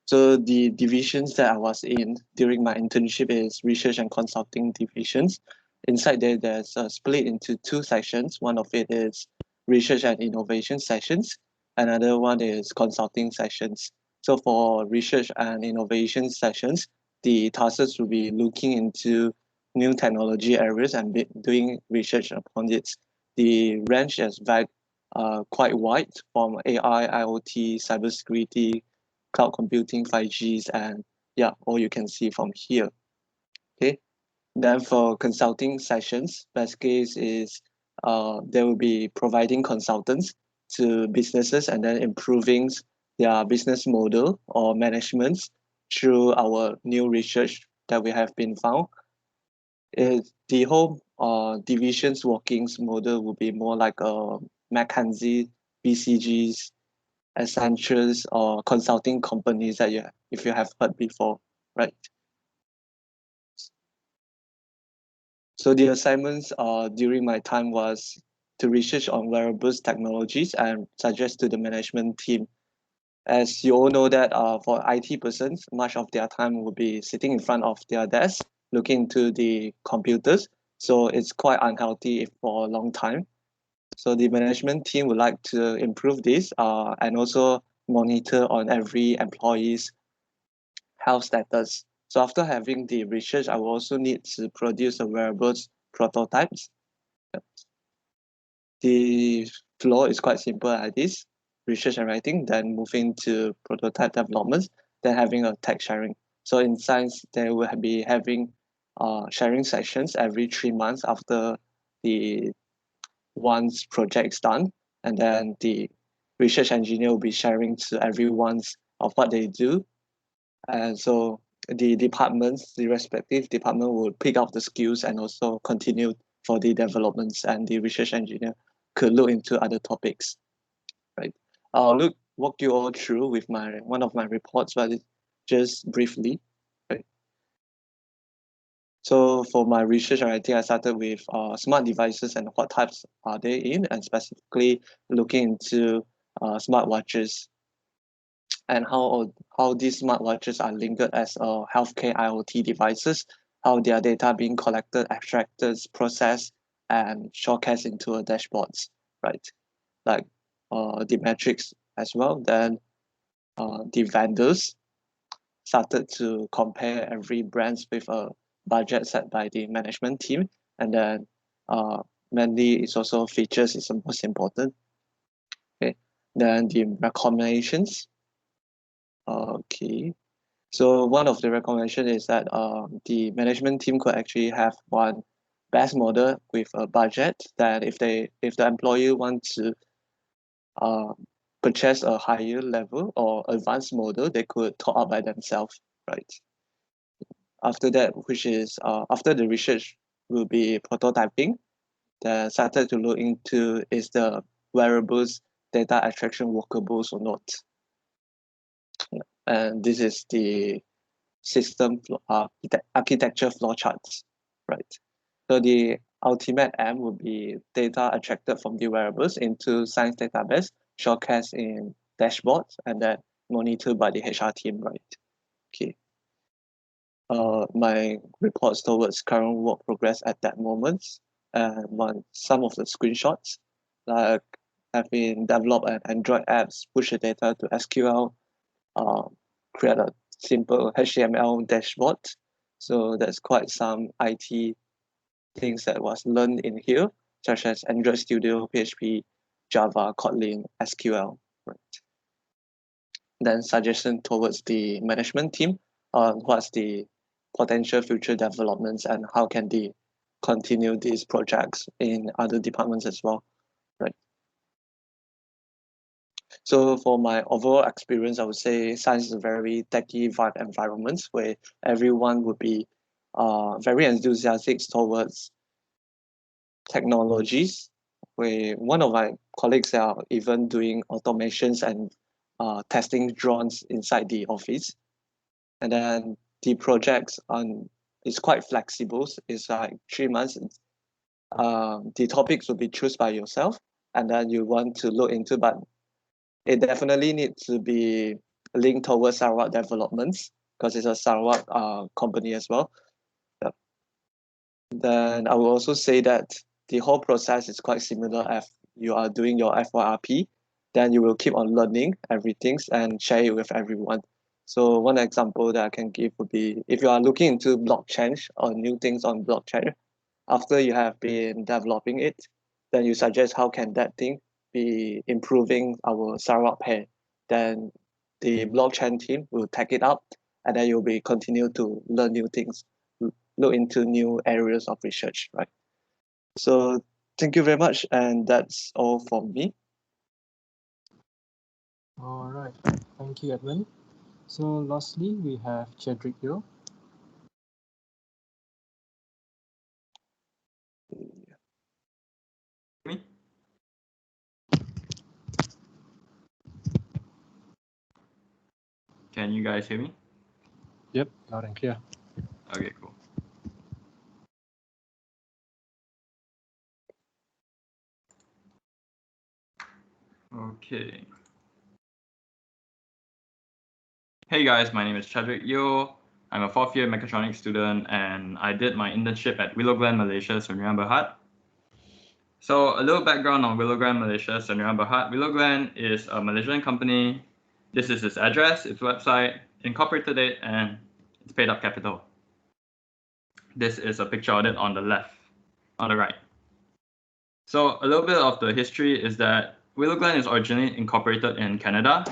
So the divisions that I was in during my internship is research and consulting divisions. Inside there, there's a split into two sections. One of it is research and innovation sessions. Another one is consulting sessions. So for research and innovation sessions, the tasks will be looking into new technology areas and doing research upon it. The range is quite wide, from AI, IoT, cybersecurity, cloud computing, 5Gs, and yeah, all you can see from here. Okay. Then for consulting sessions, best case is they will be providing consultants to businesses and then improving their business model or management through our new research that we have been found. The whole divisions workings model will be more like a McKinsey, BCGs, Accenture's or consulting companies that if you have heard before, right? So the assignments during my time was to research on wearables technologies and suggest to the management team. As you all know that for IT persons, much of their time will be sitting in front of their desk, looking into the computers. So it's quite unhealthy for a long time. So the management team would like to improve this and also monitor on every employee's health status. So after having the research, I will also need to produce the wearables prototypes. The flow is quite simple like this: research and writing, then moving to prototype development, then having a tech sharing. So in science, they will be having sharing sessions every 3 months after the one's project is done, and then the research engineer will be sharing to everyone's of what they do. And so the respective department will pick up the skills and also continue for the developments, and the research engineer could look into other topics, right? I'll walk you all through with one of my reports, but just briefly, right? So for my research, I think I started with smart devices and what types are they in, and specifically looking into smart watches and how these smartwatches are linked as healthcare IoT devices, how their data being collected, extracted, processed, and showcased into a dashboards, right? Like the metrics as well. Then the vendors started to compare every brands with a budget set by the management team, and then mainly it's also features is the most important. Okay, then the recommendations. Okay, so one of the recommendation is that the management team could actually have one best model with a budget that if the employee wants to uh, purchase a higher level or advanced model, they could top up by themselves, right? After that, which is after the research will be prototyping, then started to look into is the wearables data extraction workables or not. And this is the system architecture flow charts, right? So the ultimate aim would be data attracted from the wearables into science database, showcased in dashboards, and then monitored by the HR team, right? Okay. My reports towards current work progress at that moment, and some of the screenshots, like have been developed an Android apps, push the data to SQL, create a simple HTML dashboard. So that's quite some IT things that was learned in here, such as Android Studio, PHP, Java, Kotlin, SQL. Right. Then suggestion towards the management team on what's the potential future developments and how can they continue these projects in other departments as well. Right. So for my overall experience, I would say science is a very techy environment where everyone would be very enthusiastic towards technologies. Where one of my colleagues are even doing automations and testing drones inside the office. And then the projects on is quite flexible. It's like 3 months. The topics will be chosen by yourself, and then you want to look into, but it definitely needs to be linked towards Sarawak developments because it's a Sarawak company as well. Yep. Then I will also say that the whole process is quite similar if you are doing your FYRP, then you will keep on learning everything and share it with everyone. So one example that I can give would be if you are looking into blockchain or new things on blockchain, after you have been developing it, then you suggest how can that thing be improving our Sarawak pair. Then the blockchain team will take it up and then you'll be continue to learn new things, look into new areas of research, right? So thank you very much, and that's all from me. All right. Thank you, Edwin. So lastly, we have Chedrick Yo. Me? Can you guys hear me? Yep, loud and clear. Okay, cool. Okay. Hey guys, my name is Chadwick Yo. I'm a 4th-year mechatronics student and I did my internship at Willow Glen, Malaysia, Sdn Bhd. So a little background on Willow Glen, Malaysia, Sdn Bhd. Willow Glen is a Malaysian company. This is its address, its website, incorporated date, and its paid up capital. This is a picture of it on the left, on the right. So a little bit of the history is that Willow Glen is originally incorporated in Canada,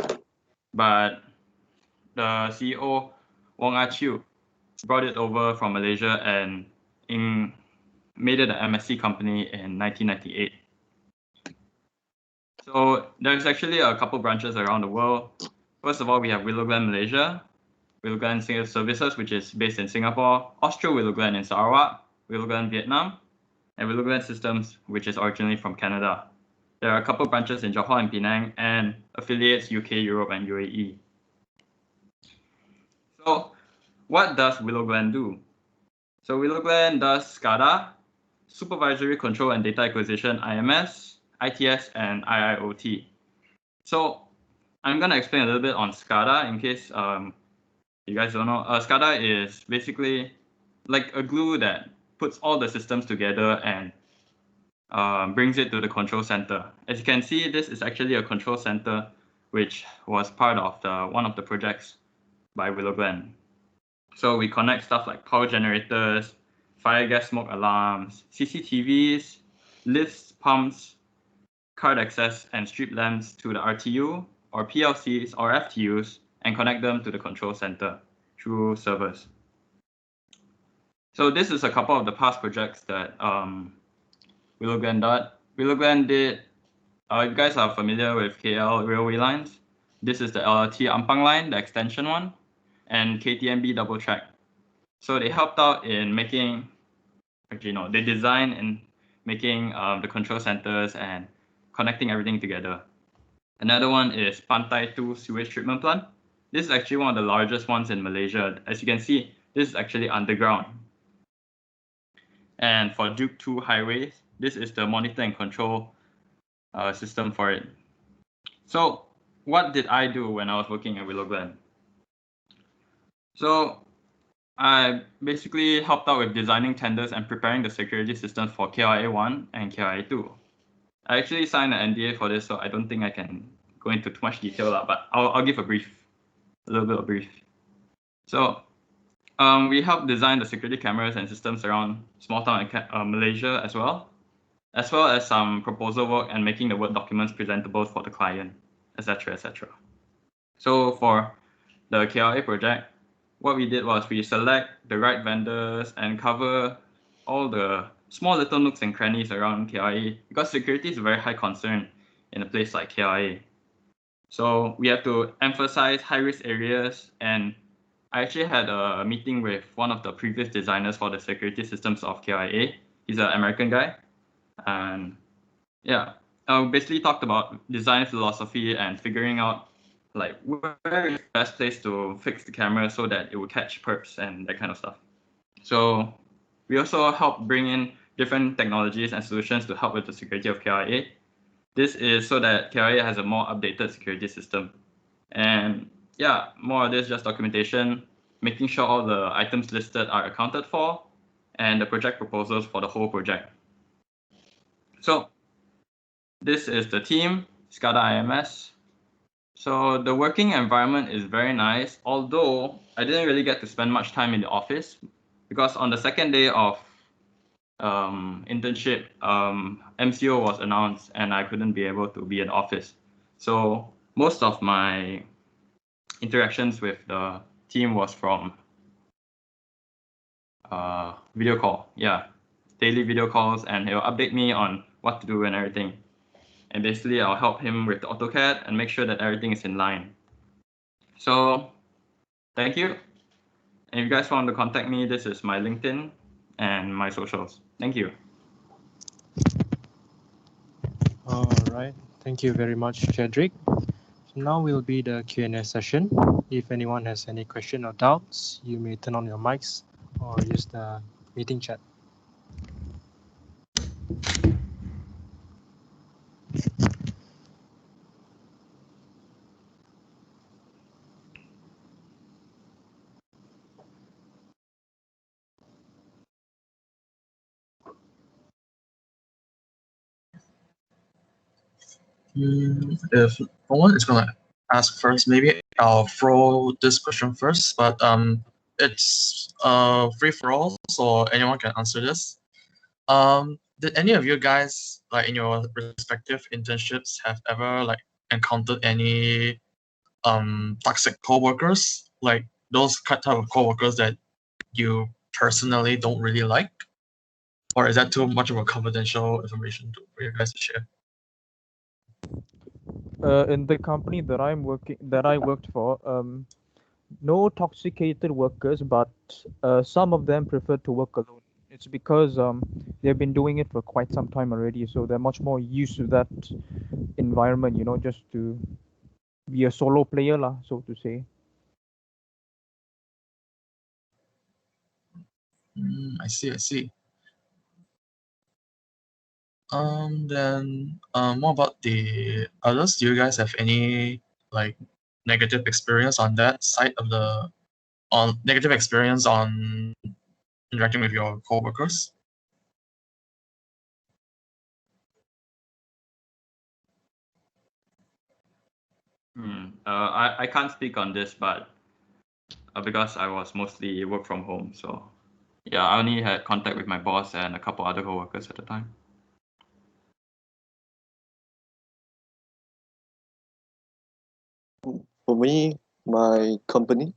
but the CEO, Wong Ah Chew, brought it over from Malaysia and made it an MSC company in 1998. So there's actually a couple branches around the world. First of all, we have Willow Glen, Malaysia, Willow Glen Services, which is based in Singapore, Austro Willow Glen in Sarawak, Willow Glen, Vietnam, and Willow Glen Systems, which is originally from Canada. There are a couple branches in Johor and Penang, and affiliates UK, Europe, and UAE. So what does Willow Glen do? So Willow Glen does SCADA, Supervisory Control and Data Acquisition, IMS, ITS, and IIoT. So I'm going to explain a little bit on SCADA in case you guys don't know. SCADA is basically like a glue that puts all the systems together and brings it to the control center. As you can see, this is actually a control center which was part of one of the projects by Willow Glen. So we connect stuff like power generators, fire gas smoke alarms, CCTVs, lifts, pumps, card access, and street lamps to the RTU or PLCs or FTUs and connect them to the control center through servers. So this is a couple of the past projects that Willow Glen did. Willow Glen did, if you guys are familiar with KL railway lines, this is the LRT Ampang line, the extension one, and KTMB double track. So they helped out in making, actually no, they designed and making the control centers and connecting everything together. Another one is Pantai 2 sewage treatment plant. This is actually one of the largest ones in Malaysia. As you can see, this is actually underground. And for Duke 2 highways, this is the monitor and control system for it. So what did I do when I was working at Willow Glen? So I basically helped out with designing tenders and preparing the security systems for KLIA-1 and KLIA-2. I actually signed an NDA for this, so I don't think I can go into too much detail, but I'll give a little bit of brief. So we helped design the security cameras and systems around small town Malaysia as well as some proposal work and making the Word documents presentable for the client, etc., etc. So for the KLA project, what we did was we select the right vendors and cover all the small little nooks and crannies around KLA because security is a very high concern in a place like KLA. So we have to emphasize high-risk areas, and I actually had a meeting with one of the previous designers for the security systems of KIA. He's an American guy, and yeah, basically talked about design philosophy and figuring out like where is the best place to fix the camera so that it will catch perps and that kind of stuff. So we also help bring in different technologies and solutions to help with the security of KIA. This is so that KIA has a more updated security system. And yeah, more of this just documentation, making sure all the items listed are accounted for, and the project proposals for the whole project. So this is the team, SCADA IMS. So the working environment is very nice, although I didn't really get to spend much time in the office because on the second day of internship, MCO was announced and I couldn't be able to be in office. So most of my interactions with the team was from video call. Yeah, daily video calls, and he'll update me on what to do and everything. And basically, I'll help him with the AutoCAD and make sure that everything is in line. So thank you. And if you guys want to contact me, this is my LinkedIn and my socials. Thank you. All right. Thank you very much, Chadrick. Now will be the Q&A session. If anyone has any question or doubts, you may turn on your mics or use the meeting chat. If no one is gonna ask first, maybe I'll throw this question first. But it's free for all, so anyone can answer this. Did any of you guys, like in your respective internships, have ever like encountered any toxic coworkers, like those type of coworkers that you personally don't really like, or is that too much of a confidential information for you guys to share? In the company that I worked for, no toxicated workers, but some of them prefer to work alone. It's because they've been doing it for quite some time already, so they're much more used to that environment, just to be a solo player, lah, so to say. I see. Then more about the others. Do you guys have any like negative experience on that side of negative experience on interacting with your coworkers? I can't speak on this, but because I was mostly work from home, so yeah, I only had contact with my boss and a couple other coworkers at the time. For me, my company.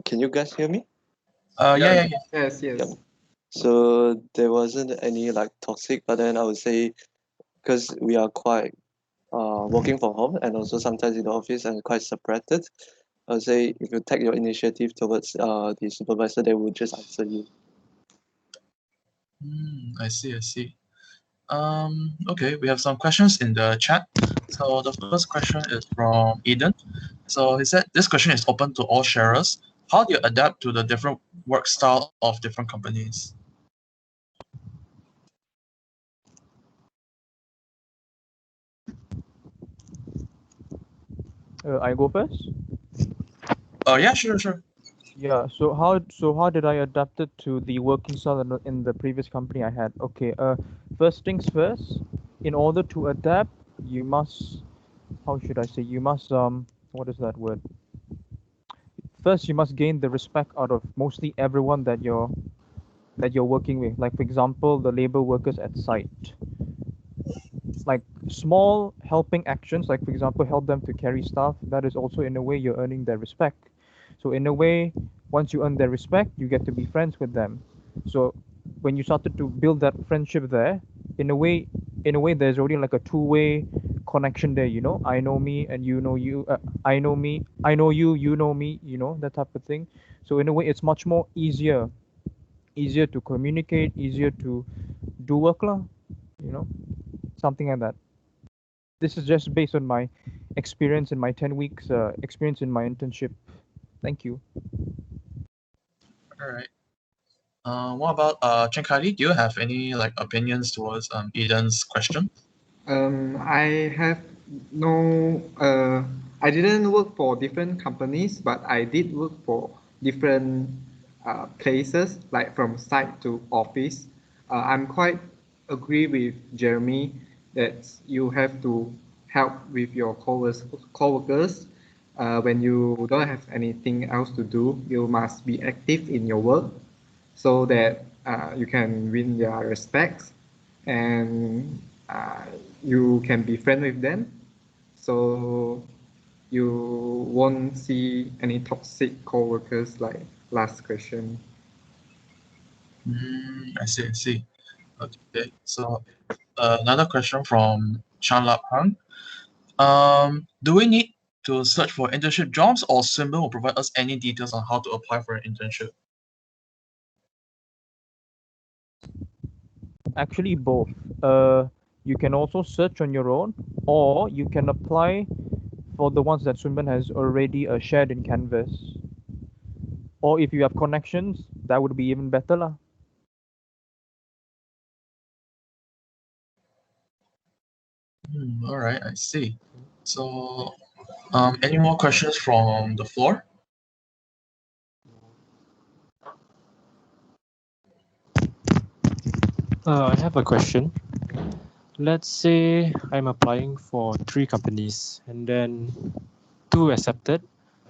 Can you guys hear me? Yeah. Yes. Yeah. So there wasn't any like toxic, but then I would say because we are quite working from home and also sometimes in the office and quite separated, I would say if you take your initiative towards the supervisor, they will just answer you. I see. Okay, we have some questions in the chat. So the first question is from Eden. So he said this question is open to all sharers. How do you adapt to the different work style of different companies? I go first? Yeah, sure. Yeah, so how did I adapt it to the working style in the previous company I had? Okay, first things first, in order to adapt, you must, how should I say, you must what is that word? First, you must gain the respect out of mostly everyone that you're working with. Like for example, the labor workers at site. Like small helping actions, like for example, help them to carry stuff, that is also in a way you're earning their respect. So in a way, once you earn their respect, you get to be friends with them. So when you started to build that friendship there, in a way there's already like a two-way connection there, you know. I know me and you know you, I know me, I know you, you know me, you know, that type of thing. So in a way, it's much more easier to communicate, easier to do work lah, you know, something like that. This is just based on my experience in my 10 weeks experience in my internship. Thank you. All right. What about Chinkali? Do you have any like opinions towards Eden's question? I have no, I didn't work for different companies, but I did work for different places, like from site to office. I'm quite agree with Jeremy that you have to help with your coworkers. When you don't have anything else to do, you must be active in your work so that you can win their respect and you can be friends with them. So you won't see any toxic co-workers like last question. I see, I see. Okay, so another question from Chan Lap Hang. Do we need to search for internship jobs, or Swinburne will provide us any details on how to apply for an internship? Actually, both. You can also search on your own, or you can apply for the ones that Swinburne has already shared in Canvas. Or if you have connections, that would be even better lah. All right, I see. So, any more questions from the floor? I have a question. Let's say I'm applying for 3 companies and then 2 accepted.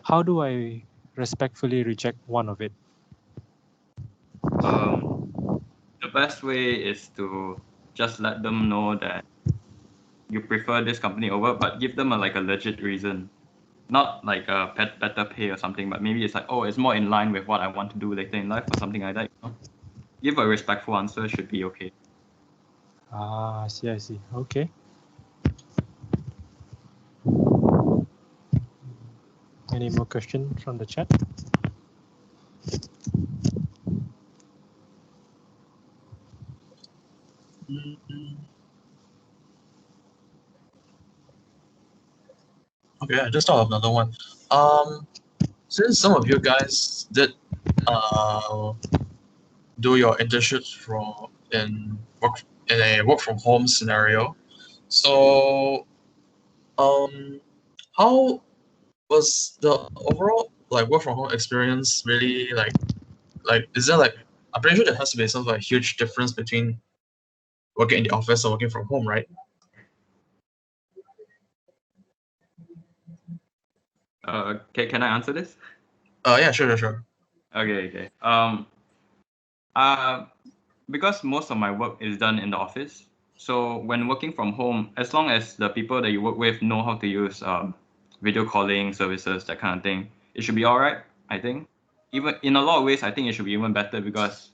How do I respectfully reject one of it? The best way is to just let them know that you prefer this company over, but give them like a legit reason. Not like a better pay or something, but maybe it's like, oh, it's more in line with what I want to do later in life or something like that. You know? Give a respectful answer should be okay. Ah, I see, I see. Okay. Any more questions from the chat? Okay, I just thought of another one. Since some of you guys did do your internships in a work from home scenario, so how was the overall like work from home experience really like is there like, I'm pretty sure there has to be some like huge difference between working in the office or working from home, right? Can I answer this? Yeah, sure. Okay. Because most of my work is done in the office, so when working from home, as long as the people that you work with know how to use video calling services, that kind of thing, it should be all right, I think. Even in a lot of ways, I think it should be even better because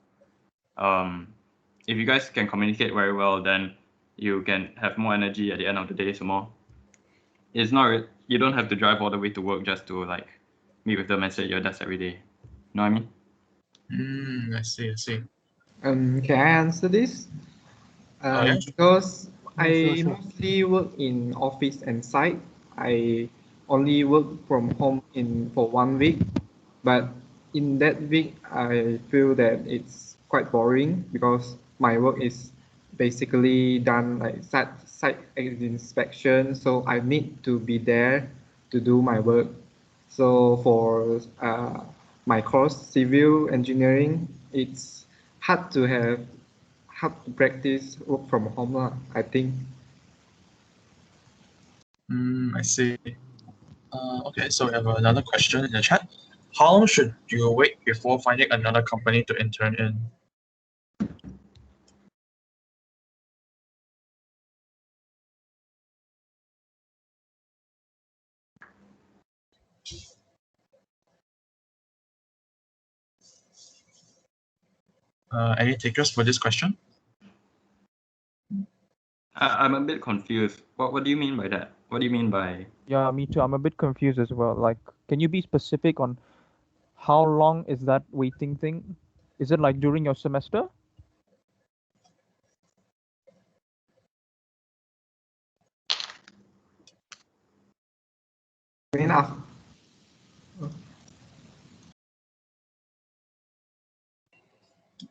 if you guys can communicate very well, then you can have more energy at the end of the day. Some more. It's not you don't have to drive all the way to work just to like meet with them and sit at your desk every day. You know what I mean? I see. Can I answer this? Yeah. Because Yeah, I sure. mostly work in office and site. I only work from home for 1 week, but in that week I feel that it's quite boring because my work is basically done like site inspection, so I need to be there to do my work. So for my course, civil engineering, it's hard to have hard to practice work from home lah, I think. I see. Okay, so we have another question in the chat. How long should you wait before finding another company to intern in? Any takers for this question? I'm a bit confused. What do you mean by that? What do you mean by? Yeah, me too. I'm a bit confused as well. Like, can you be specific on how long is that waiting thing? Is it like during your semester? Enough.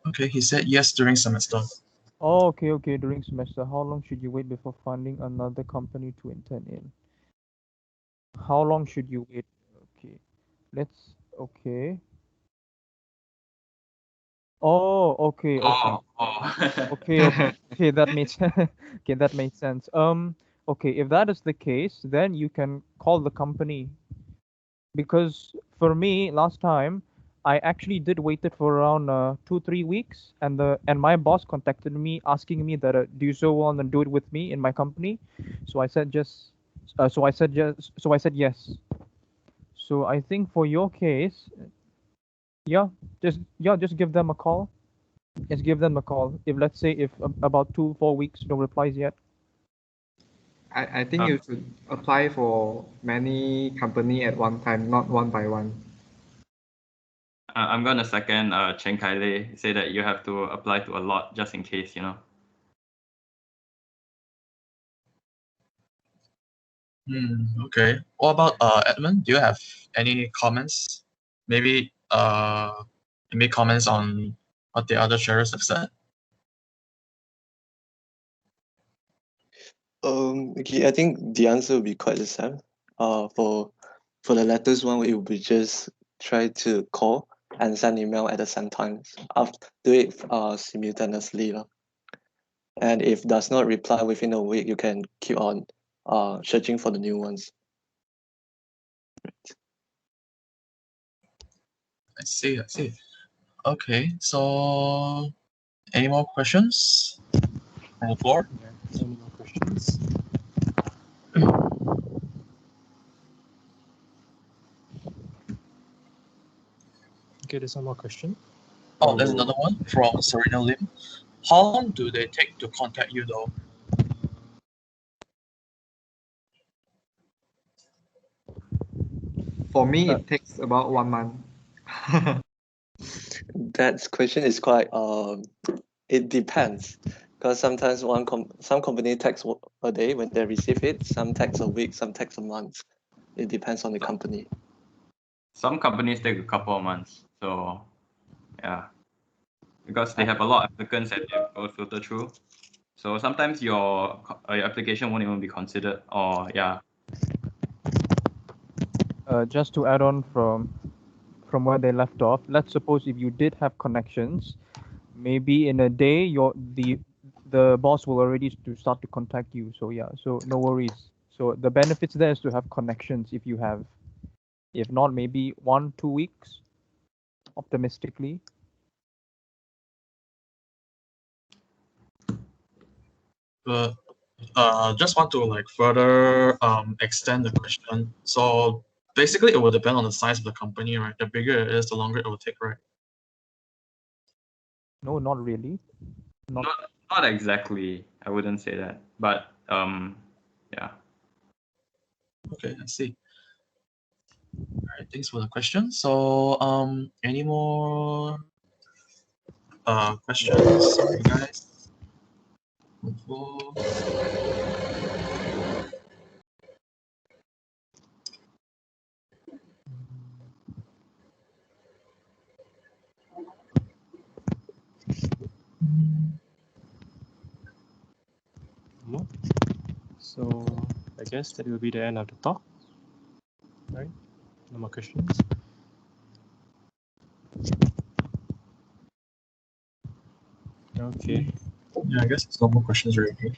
Okay, he said yes during semester. Oh, okay. During semester, how long should you wait before finding another company to intern in? How long should you wait? Okay, okay. Oh, okay. Okay, that makes okay, that makes sense. Okay, if that is the case, then you can call the company, because for me last time I actually did waited for around 2-3 weeks, and my boss contacted me asking me that do you so want to do it with me in my company? So I said yes. So I think for your case, yeah, just give them a call. Just give them a call. If let's say if about 2-4 weeks no replies yet. I think you should apply for many company at one time, not one by one. I'm gonna second Chen Kai Lei say that you have to apply to a lot just in case, you know. Okay. What about Edmund? Do you have any comments? Maybe any comments on what the other sharers have said? Okay, I think the answer will be quite the same. For the latest one, it will be just try to call and send email at the same time. After do it simultaneously, lah. And if does not reply within a week, you can keep on searching for the new ones. I see. Okay, so any more questions from the floor? Yeah, any more questions? Okay, there's one more question. Oh, there's another one from Serena Lim. How long do they take to contact you though? For me, it takes about 1 month. That question is quite it depends, because sometimes some company takes a day when they receive it, some takes a week, some takes a month. It depends on the company. Some companies take a couple of months, so yeah, because they have a lot of applicants that they will filter through. So sometimes your application won't even be considered, or yeah. Just to add on from where they left off, let's suppose if you did have connections, maybe in a day the boss will already to start to contact you. So yeah, so no worries. So the benefits there is to have connections if you have. If not, maybe 1-2 weeks, optimistically. Just want to like further extend the question. So basically, it will depend on the size of the company, right? The bigger it is, the longer it will take, right? No, not really. Not exactly. I wouldn't say that, but yeah. Okay, I see. All right, thanks for the question. So any more questions? Sorry, guys. No? So I guess that will be the end of the talk. Right? No more questions. Okay. Yeah, I guess there's no more questions already.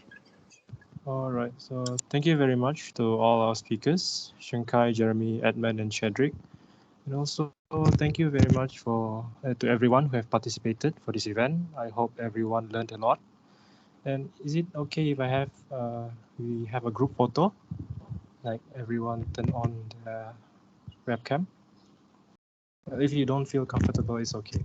All right. So thank you very much to all our speakers, Shankai, Jeremy, Edmund, and Shedrick. And also thank you very much for to everyone who have participated for this event. I hope everyone learned a lot. And is it okay if we have a group photo, like everyone turn on the webcam? If you don't feel comfortable, it's okay.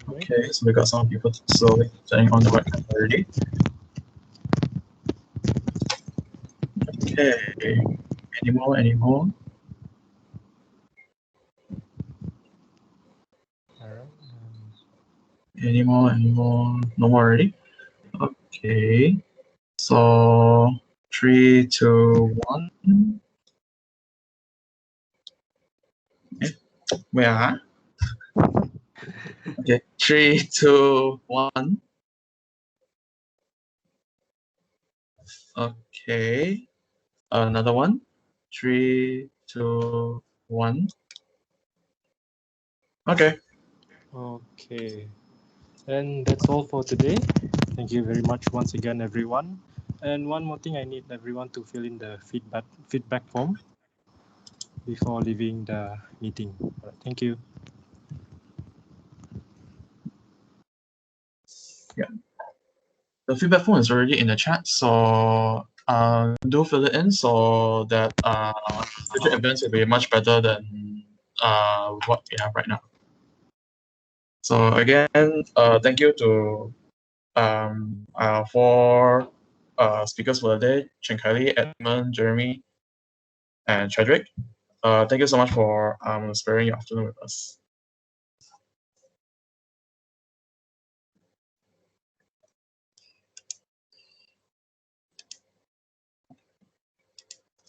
Okay, so we got some people slowly turning on the webcam already. Okay, any more? Any more? No more already? Okay, so 3, 2, 1. Where are? Okay, 3, 2, 1. Okay, another one. 3, 2, 1. Okay. Okay. And that's all for today. Thank you very much once again, everyone. And one more thing, I need everyone to fill in the feedback form before leaving the meeting. All right, thank you. Yeah. The feedback form is already in the chat, so do fill it in so that future events will be much better than what we have right now. So again, thank you to our 4 speakers for the day: Chen Kylie, Edmund, Jeremy, and Chadwick. Thank you so much for sparing your afternoon with us.